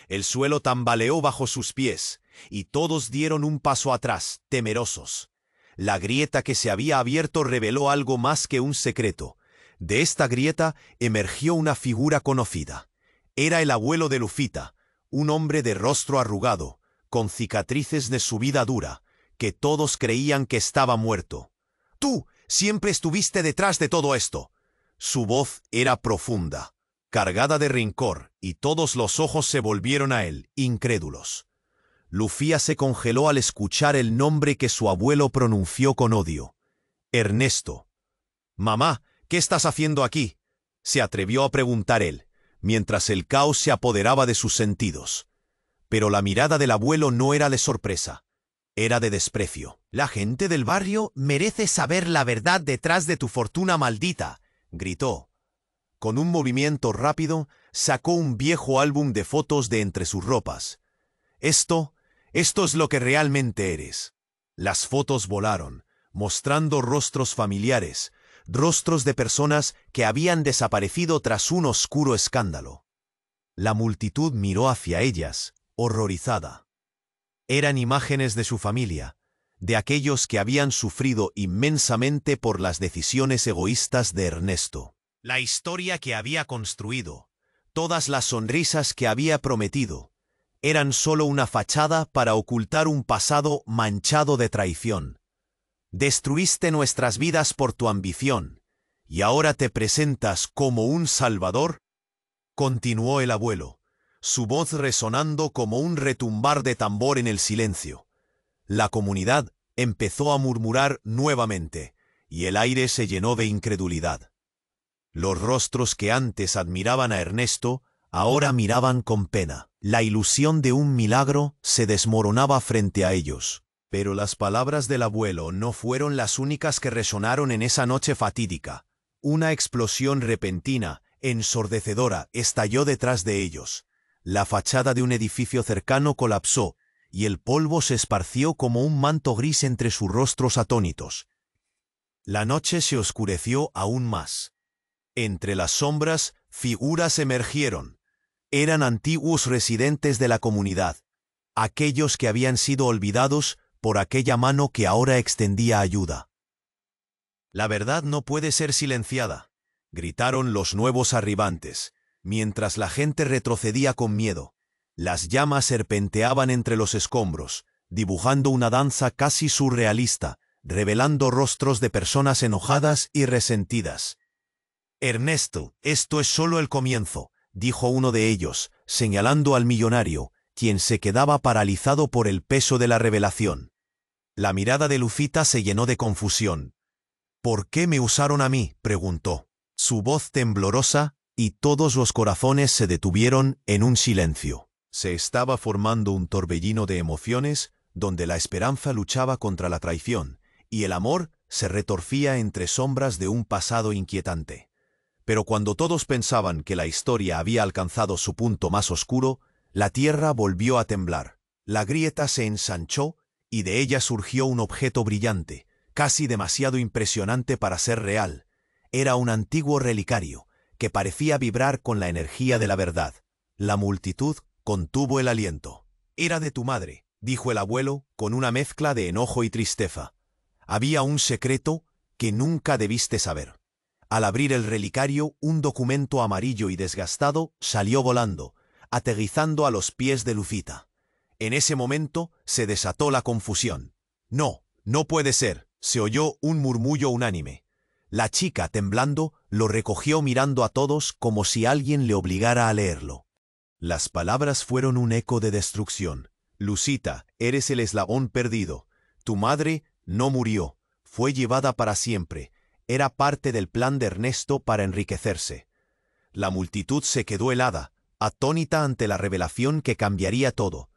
El suelo tambaleó bajo sus pies, y todos dieron un paso atrás, temerosos. La grieta que se había abierto reveló algo más que un secreto. De esta grieta emergió una figura conocida. Era el abuelo de Lucita, un hombre de rostro arrugado, con cicatrices de su vida dura, que todos creían que estaba muerto. «Tú siempre estuviste detrás de todo esto». Su voz era profunda, cargada de rencor, y todos los ojos se volvieron a él, incrédulos. Lucía se congeló al escuchar el nombre que su abuelo pronunció con odio. «Ernesto». «Mamá, ¿qué estás haciendo aquí?», se atrevió a preguntar él, mientras el caos se apoderaba de sus sentidos. Pero la mirada del abuelo no era de sorpresa, era de desprecio. La gente del barrio merece saber la verdad detrás de tu fortuna maldita, gritó. Con un movimiento rápido, sacó un viejo álbum de fotos de entre sus ropas. Esto es lo que realmente eres. Las fotos volaron, mostrando rostros familiares, rostros de personas que habían desaparecido tras un oscuro escándalo. La multitud miró hacia ellas, horrorizada. Eran imágenes de su familia, de aquellos que habían sufrido inmensamente por las decisiones egoístas de Ernesto. La historia que había construido, todas las sonrisas que había prometido, eran solo una fachada para ocultar un pasado manchado de traición. Destruiste nuestras vidas por tu ambición, y ahora te presentas como un salvador, continuó el abuelo, su voz resonando como un retumbar de tambor en el silencio. La comunidad empezó a murmurar nuevamente, y el aire se llenó de incredulidad. Los rostros que antes admiraban a Ernesto, ahora miraban con pena. La ilusión de un milagro se desmoronaba frente a ellos. Pero las palabras del abuelo no fueron las únicas que resonaron en esa noche fatídica. Una explosión repentina, ensordecedora, estalló detrás de ellos. La fachada de un edificio cercano colapsó, y el polvo se esparció como un manto gris entre sus rostros atónitos. La noche se oscureció aún más. Entre las sombras, figuras emergieron. Eran antiguos residentes de la comunidad, aquellos que habían sido olvidados por aquella mano que ahora extendía ayuda. La verdad no puede ser silenciada, gritaron los nuevos arribantes, mientras la gente retrocedía con miedo. Las llamas serpenteaban entre los escombros, dibujando una danza casi surrealista, revelando rostros de personas enojadas y resentidas. Ernesto, esto es solo el comienzo, dijo uno de ellos, señalando al millonario, quien se quedaba paralizado por el peso de la revelación. La mirada de Lucita se llenó de confusión. ¿Por qué me usaron a mí?, preguntó. Su voz temblorosa, y todos los corazones se detuvieron en un silencio. Se estaba formando un torbellino de emociones, donde la esperanza luchaba contra la traición, y el amor se retorcía entre sombras de un pasado inquietante. Pero cuando todos pensaban que la historia había alcanzado su punto más oscuro, la tierra volvió a temblar. La grieta se ensanchó, y de ella surgió un objeto brillante, casi demasiado impresionante para ser real. Era un antiguo relicario, que parecía vibrar con la energía de la verdad. La multitud contuvo el aliento. «Era de tu madre», dijo el abuelo, con una mezcla de enojo y tristeza. «Había un secreto que nunca debiste saber». Al abrir el relicario, un documento amarillo y desgastado salió volando, aterrizando a los pies de Lucita. En ese momento se desató la confusión. «No, no puede ser», se oyó un murmullo unánime. La chica, temblando, lo recogió mirando a todos como si alguien le obligara a leerlo. Las palabras fueron un eco de destrucción. «Lucita, eres el eslabón perdido. Tu madre no murió, fue llevada para siempre. Era parte del plan de Ernesto para enriquecerse». La multitud se quedó helada, atónita ante la revelación que cambiaría todo.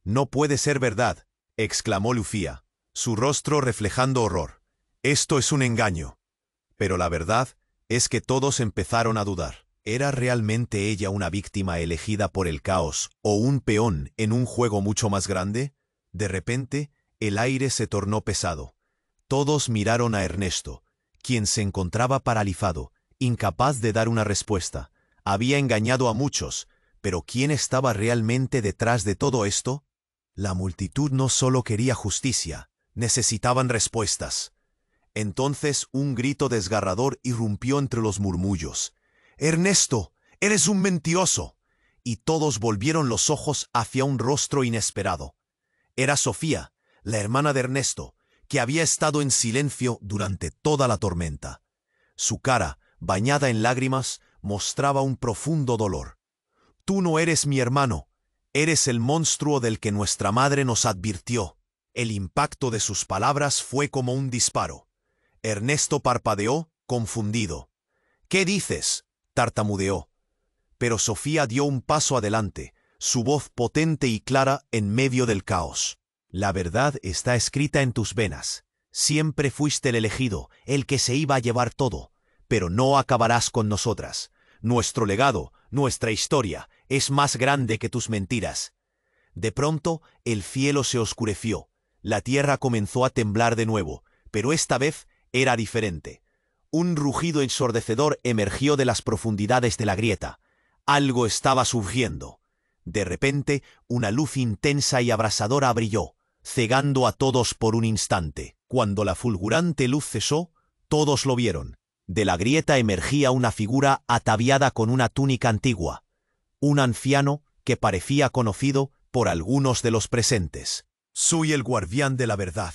«No puede ser verdad», exclamó Lucía, su rostro reflejando horror. «Esto es un engaño». Pero la verdad es que todos empezaron a dudar. ¿Era realmente ella una víctima elegida por el caos o un peón en un juego mucho más grande? De repente, el aire se tornó pesado. Todos miraron a Ernesto, quien se encontraba paralizado, incapaz de dar una respuesta. Había engañado a muchos, pero ¿quién estaba realmente detrás de todo esto? La multitud no solo quería justicia, necesitaban respuestas. Entonces un grito desgarrador irrumpió entre los murmullos. «¡Ernesto, eres un mentiroso!» Y todos volvieron los ojos hacia un rostro inesperado. Era Sofía, la hermana de Ernesto, que había estado en silencio durante toda la tormenta. Su cara, bañada en lágrimas, mostraba un profundo dolor. «Tú no eres mi hermano, eres el monstruo del que nuestra madre nos advirtió». El impacto de sus palabras fue como un disparo. Ernesto parpadeó, confundido. «¿Qué dices?», tartamudeó. Pero Sofía dio un paso adelante, su voz potente y clara en medio del caos. La verdad está escrita en tus venas. Siempre fuiste el elegido, el que se iba a llevar todo, pero no acabarás con nosotras. Nuestro legado, nuestra historia, es más grande que tus mentiras. De pronto, el cielo se oscureció. La tierra comenzó a temblar de nuevo, pero esta vez era diferente. Un rugido ensordecedor emergió de las profundidades de la grieta. Algo estaba surgiendo. De repente, una luz intensa y abrasadora brilló, cegando a todos por un instante. Cuando la fulgurante luz cesó, todos lo vieron. De la grieta emergía una figura ataviada con una túnica antigua. Un anciano que parecía conocido por algunos de los presentes. «Soy el guardián de la verdad»,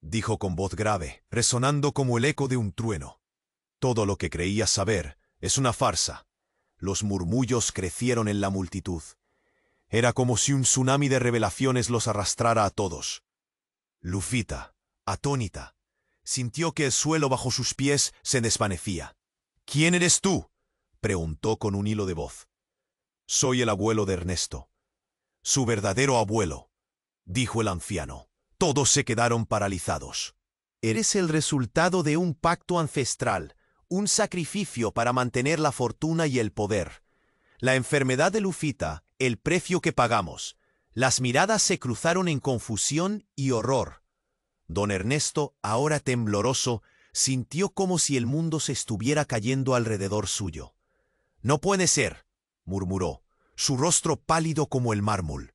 dijo con voz grave, resonando como el eco de un trueno. «Todo lo que creías saber es una farsa». Los murmullos crecieron en la multitud. Era como si un tsunami de revelaciones los arrastrara a todos. Lufita, atónita, sintió que el suelo bajo sus pies se desvanecía. «¿Quién eres tú?», preguntó con un hilo de voz. «Soy el abuelo de Ernesto». «Su verdadero abuelo», dijo el anciano. Todos se quedaron paralizados. «Eres el resultado de un pacto ancestral, un sacrificio para mantener la fortuna y el poder. La enfermedad de Lufita, el precio que pagamos». Las miradas se cruzaron en confusión y horror. Don Ernesto, ahora tembloroso, sintió como si el mundo se estuviera cayendo alrededor suyo. «No puede ser», murmuró, su rostro pálido como el mármol.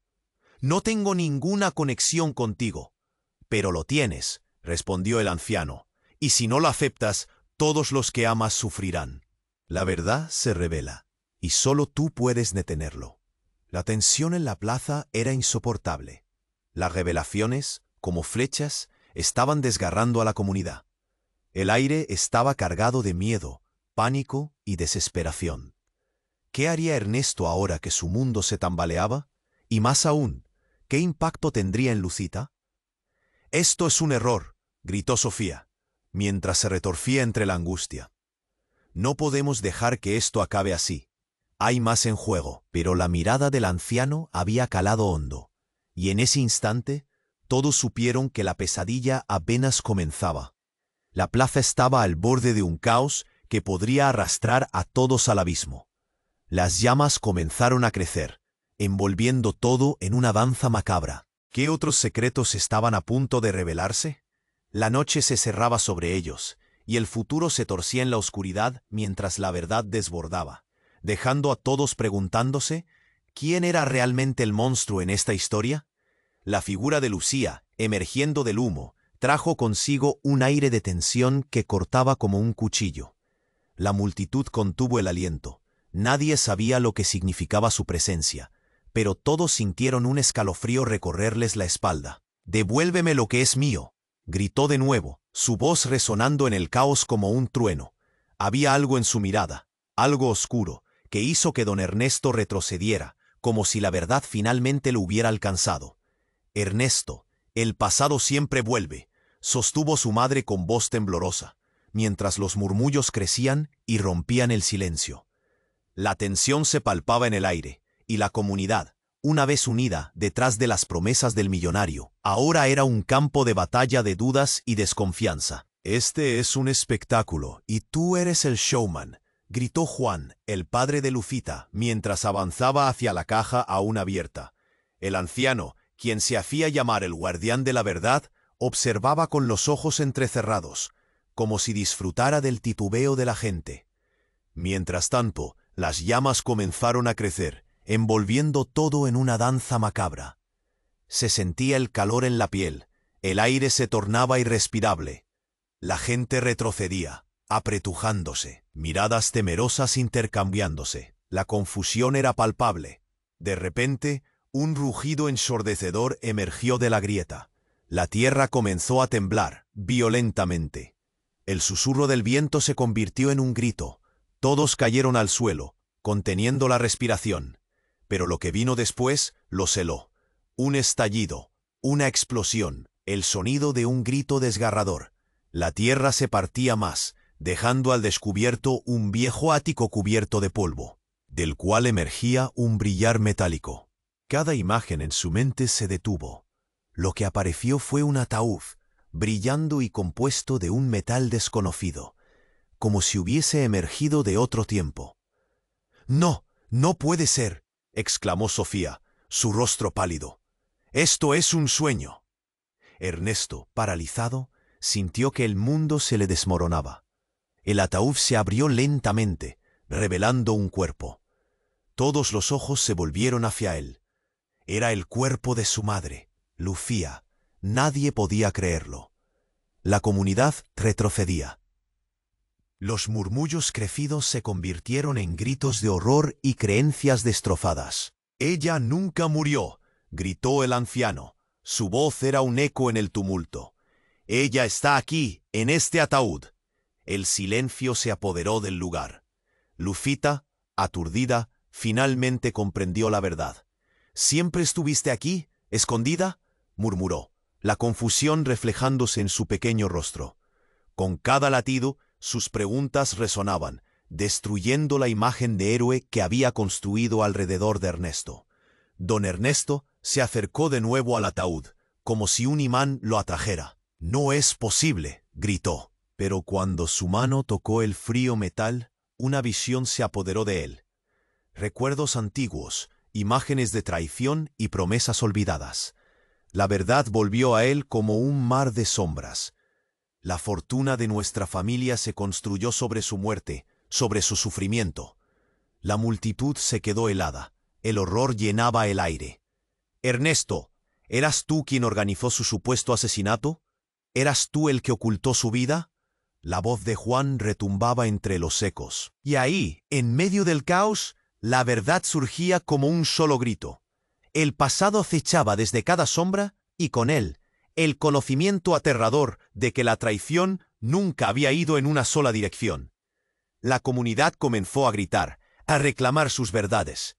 «No tengo ninguna conexión contigo». «Pero lo tienes», respondió el anciano, «y si no lo aceptas, todos los que amas sufrirán». La verdad se revela, y solo tú puedes detenerlo. La tensión en la plaza era insoportable. Las revelaciones, como flechas, estaban desgarrando a la comunidad. El aire estaba cargado de miedo, pánico y desesperación. ¿Qué haría Ernesto ahora que su mundo se tambaleaba? Y más aún, ¿qué impacto tendría en Lucita? «Esto es un error», gritó Sofía, mientras se retorcía entre la angustia. «No podemos dejar que esto acabe así. Hay más en juego». Pero la mirada del anciano había calado hondo, y en ese instante todos supieron que la pesadilla apenas comenzaba. La plaza estaba al borde de un caos que podría arrastrar a todos al abismo. Las llamas comenzaron a crecer, envolviendo todo en una danza macabra. ¿Qué otros secretos estaban a punto de revelarse? La noche se cerraba sobre ellos, y el futuro se torcía en la oscuridad mientras la verdad desbordaba, dejando a todos preguntándose ¿quién era realmente el monstruo en esta historia? La figura de Lucía, emergiendo del humo, trajo consigo un aire de tensión que cortaba como un cuchillo. La multitud contuvo el aliento. Nadie sabía lo que significaba su presencia, pero todos sintieron un escalofrío recorrerles la espalda. «Devuélveme lo que es mío», gritó de nuevo, su voz resonando en el caos como un trueno. Había algo en su mirada, algo oscuro, que hizo que don Ernesto retrocediera, como si la verdad finalmente lo hubiera alcanzado. «Ernesto, el pasado siempre vuelve», sostuvo su madre con voz temblorosa, mientras los murmullos crecían y rompían el silencio. La tensión se palpaba en el aire, y la comunidad, una vez unida detrás de las promesas del millonario, ahora era un campo de batalla de dudas y desconfianza. «Este es un espectáculo, y tú eres el showman», gritó Juan, el padre de Lucita, mientras avanzaba hacia la caja aún abierta. El anciano, quien se hacía llamar el guardián de la verdad, observaba con los ojos entrecerrados, como si disfrutara del titubeo de la gente. Mientras tanto, las llamas comenzaron a crecer, envolviendo todo en una danza macabra. Se sentía el calor en la piel, el aire se tornaba irrespirable. La gente retrocedía, apretujándose, miradas temerosas intercambiándose. La confusión era palpable. De repente, un rugido ensordecedor emergió de la grieta. La tierra comenzó a temblar, violentamente. El susurro del viento se convirtió en un grito. Todos cayeron al suelo, conteniendo la respiración. Pero lo que vino después los heló. Un estallido, una explosión, el sonido de un grito desgarrador. La tierra se partía más, dejando al descubierto un viejo ático cubierto de polvo, del cual emergía un brillar metálico. Cada imagen en su mente se detuvo. Lo que apareció fue un ataúd, brillando y compuesto de un metal desconocido, como si hubiese emergido de otro tiempo. «No, no puede ser», exclamó Sofía, su rostro pálido. «Esto es un sueño». Ernesto, paralizado, sintió que el mundo se le desmoronaba. El ataúd se abrió lentamente, revelando un cuerpo. Todos los ojos se volvieron hacia él. Era el cuerpo de su madre, Lucía. Nadie podía creerlo. La comunidad retrocedía. Los murmullos crecidos se convirtieron en gritos de horror y creencias destrozadas. «Ella nunca murió», gritó el anciano. Su voz era un eco en el tumulto. «Ella está aquí, en este ataúd». El silencio se apoderó del lugar. Lucita, aturdida, finalmente comprendió la verdad. «¿Siempre estuviste aquí, escondida?», murmuró, la confusión reflejándose en su pequeño rostro. Con cada latido, sus preguntas resonaban, destruyendo la imagen de héroe que había construido alrededor de Ernesto. Don Ernesto se acercó de nuevo al ataúd, como si un imán lo atrajera. «No es posible», gritó. Pero cuando su mano tocó el frío metal, una visión se apoderó de él. Recuerdos antiguos, imágenes de traición y promesas olvidadas. La verdad volvió a él como un mar de sombras. La fortuna de nuestra familia se construyó sobre su muerte, sobre su sufrimiento. La multitud se quedó helada. El horror llenaba el aire. «Ernesto, ¿eras tú quien organizó su supuesto asesinato? ¿Eras tú el que ocultó su vida?». La voz de Juan retumbaba entre los ecos. Y ahí, en medio del caos, la verdad surgía como un solo grito. El pasado acechaba desde cada sombra y con él el conocimiento aterrador de que la traición nunca había ido en una sola dirección. La comunidad comenzó a gritar, a reclamar sus verdades.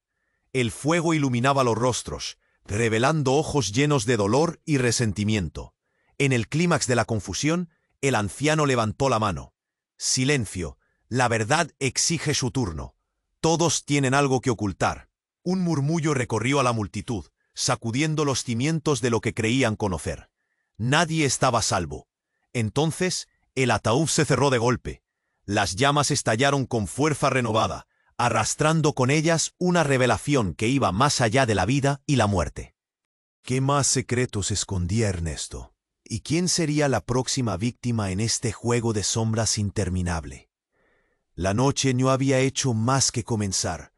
El fuego iluminaba los rostros, revelando ojos llenos de dolor y resentimiento. En el clímax de la confusión, el anciano levantó la mano. «Silencio, la verdad exige su turno. Todos tienen algo que ocultar». Un murmullo recorrió a la multitud, sacudiendo los cimientos de lo que creían conocer. Nadie estaba a salvo. Entonces, el ataúd se cerró de golpe. Las llamas estallaron con fuerza renovada, arrastrando con ellas una revelación que iba más allá de la vida y la muerte. ¿Qué más secretos escondía Ernesto? ¿Y quién sería la próxima víctima en este juego de sombras interminable? La noche no había hecho más que comenzar.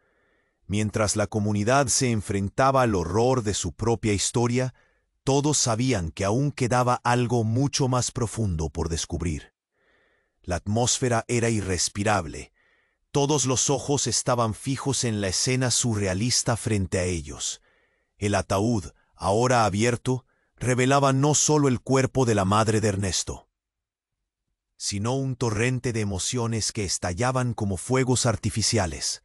Mientras la comunidad se enfrentaba al horror de su propia historia, todos sabían que aún quedaba algo mucho más profundo por descubrir. La atmósfera era irrespirable. Todos los ojos estaban fijos en la escena surrealista frente a ellos. El ataúd, ahora abierto, revelaba no solo el cuerpo de la madre de Ernesto, sino un torrente de emociones que estallaban como fuegos artificiales.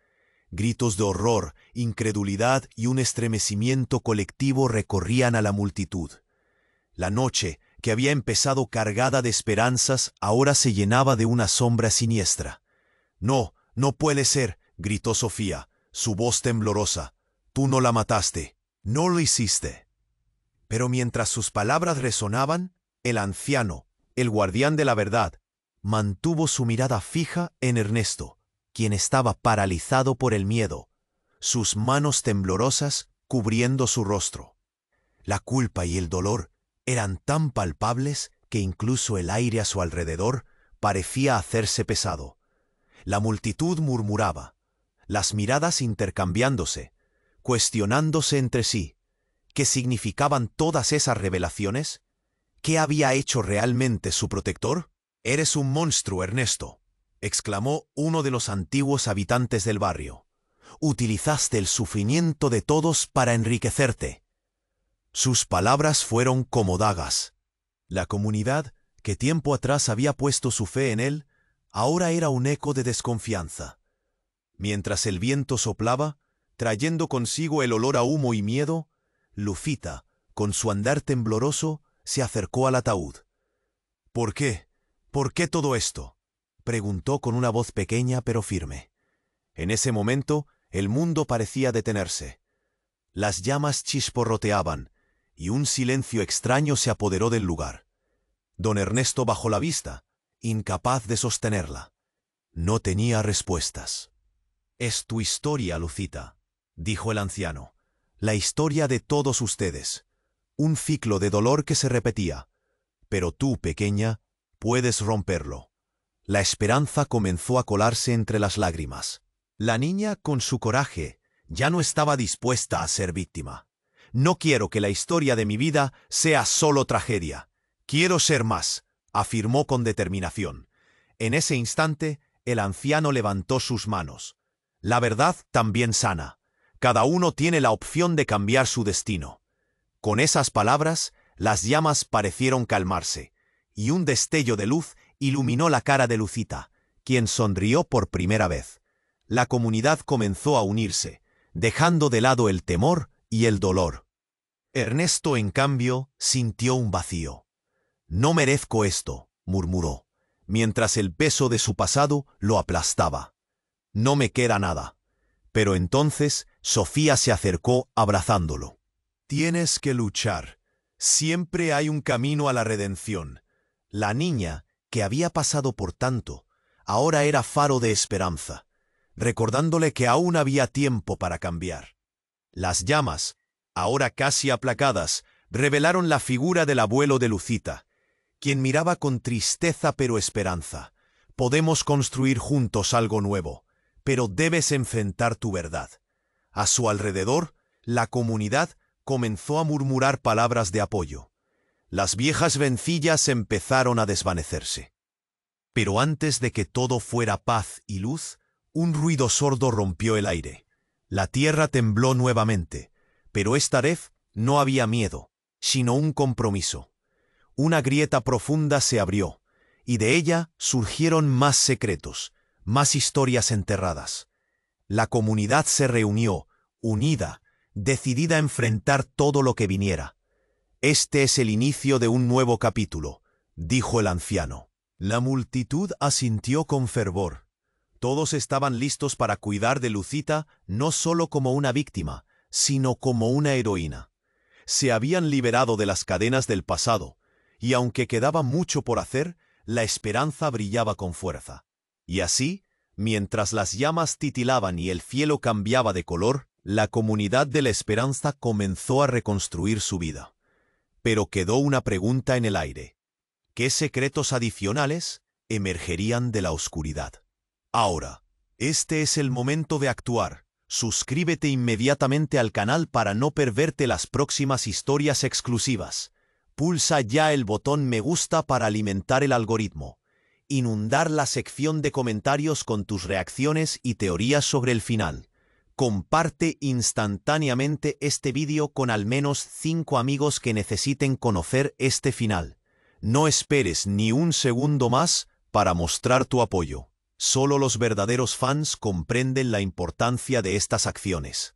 Gritos de horror, incredulidad y un estremecimiento colectivo recorrían a la multitud. La noche, que había empezado cargada de esperanzas, ahora se llenaba de una sombra siniestra. «No, no puede ser», gritó Sofía, su voz temblorosa. «Tú no la mataste. No lo hiciste». Pero mientras sus palabras resonaban, el anciano, el guardián de la verdad, mantuvo su mirada fija en Ernesto, quien estaba paralizado por el miedo, sus manos temblorosas cubriendo su rostro. La culpa y el dolor eran tan palpables que incluso el aire a su alrededor parecía hacerse pesado. La multitud murmuraba, las miradas intercambiándose, cuestionándose entre sí. ¿Qué significaban todas esas revelaciones? ¿Qué había hecho realmente su protector? «Eres un monstruo, Ernesto», exclamó uno de los antiguos habitantes del barrio. «Utilizaste el sufrimiento de todos para enriquecerte». Sus palabras fueron como dagas. La comunidad, que tiempo atrás había puesto su fe en él, ahora era un eco de desconfianza. Mientras el viento soplaba, trayendo consigo el olor a humo y miedo, Lucita, con su andar tembloroso, se acercó al ataúd. «¿Por qué? ¿Por qué todo esto?», preguntó con una voz pequeña pero firme. En ese momento, el mundo parecía detenerse. Las llamas chisporroteaban, y un silencio extraño se apoderó del lugar. Don Ernesto bajó la vista, incapaz de sostenerla. No tenía respuestas. «Es tu historia, Lucita», dijo el anciano. «La historia de todos ustedes. Un ciclo de dolor que se repetía. Pero tú, pequeña, puedes romperlo». La esperanza comenzó a colarse entre las lágrimas. La niña, con su coraje, ya no estaba dispuesta a ser víctima. «No quiero que la historia de mi vida sea solo tragedia. Quiero ser más», afirmó con determinación. En ese instante, el anciano levantó sus manos. «La verdad también sana. Cada uno tiene la opción de cambiar su destino». Con esas palabras, las llamas parecieron calmarse, y un destello de luz iluminó la cara de Lucita, quien sonrió por primera vez. La comunidad comenzó a unirse, dejando de lado el temor y el dolor. Ernesto, en cambio, sintió un vacío. «No merezco esto», murmuró, mientras el peso de su pasado lo aplastaba. «No me queda nada». Pero entonces Sofía se acercó abrazándolo. «Tienes que luchar. Siempre hay un camino a la redención». La niña, que había pasado por tanto, ahora era faro de esperanza, recordándole que aún había tiempo para cambiar. Las llamas, ahora casi aplacadas, revelaron la figura del abuelo de Lucita, quien miraba con tristeza pero esperanza. «Podemos construir juntos algo nuevo, pero debes enfrentar tu verdad». A su alrededor, la comunidad comenzó a murmurar palabras de apoyo. Las viejas rencillas empezaron a desvanecerse. Pero antes de que todo fuera paz y luz, un ruido sordo rompió el aire. La tierra tembló nuevamente, pero esta vez no había miedo, sino un compromiso. Una grieta profunda se abrió, y de ella surgieron más secretos, más historias enterradas. La comunidad se reunió, unida, decidida a enfrentar todo lo que viniera. «Este es el inicio de un nuevo capítulo», dijo el anciano. La multitud asintió con fervor. Todos estaban listos para cuidar de Lucita no solo como una víctima, sino como una heroína. Se habían liberado de las cadenas del pasado, y aunque quedaba mucho por hacer, la esperanza brillaba con fuerza. Y así, mientras las llamas titilaban y el cielo cambiaba de color, la comunidad de la esperanza comenzó a reconstruir su vida. Pero quedó una pregunta en el aire. ¿Qué secretos adicionales emergerían de la oscuridad? Ahora, este es el momento de actuar. Suscríbete inmediatamente al canal para no perderte las próximas historias exclusivas. Pulsa ya el botón me gusta para alimentar el algoritmo. Inundar la sección de comentarios con tus reacciones y teorías sobre el final. Comparte instantáneamente este vídeo con al menos 5 amigos que necesiten conocer este final. No esperes ni un segundo más para mostrar tu apoyo. Solo los verdaderos fans comprenden la importancia de estas acciones.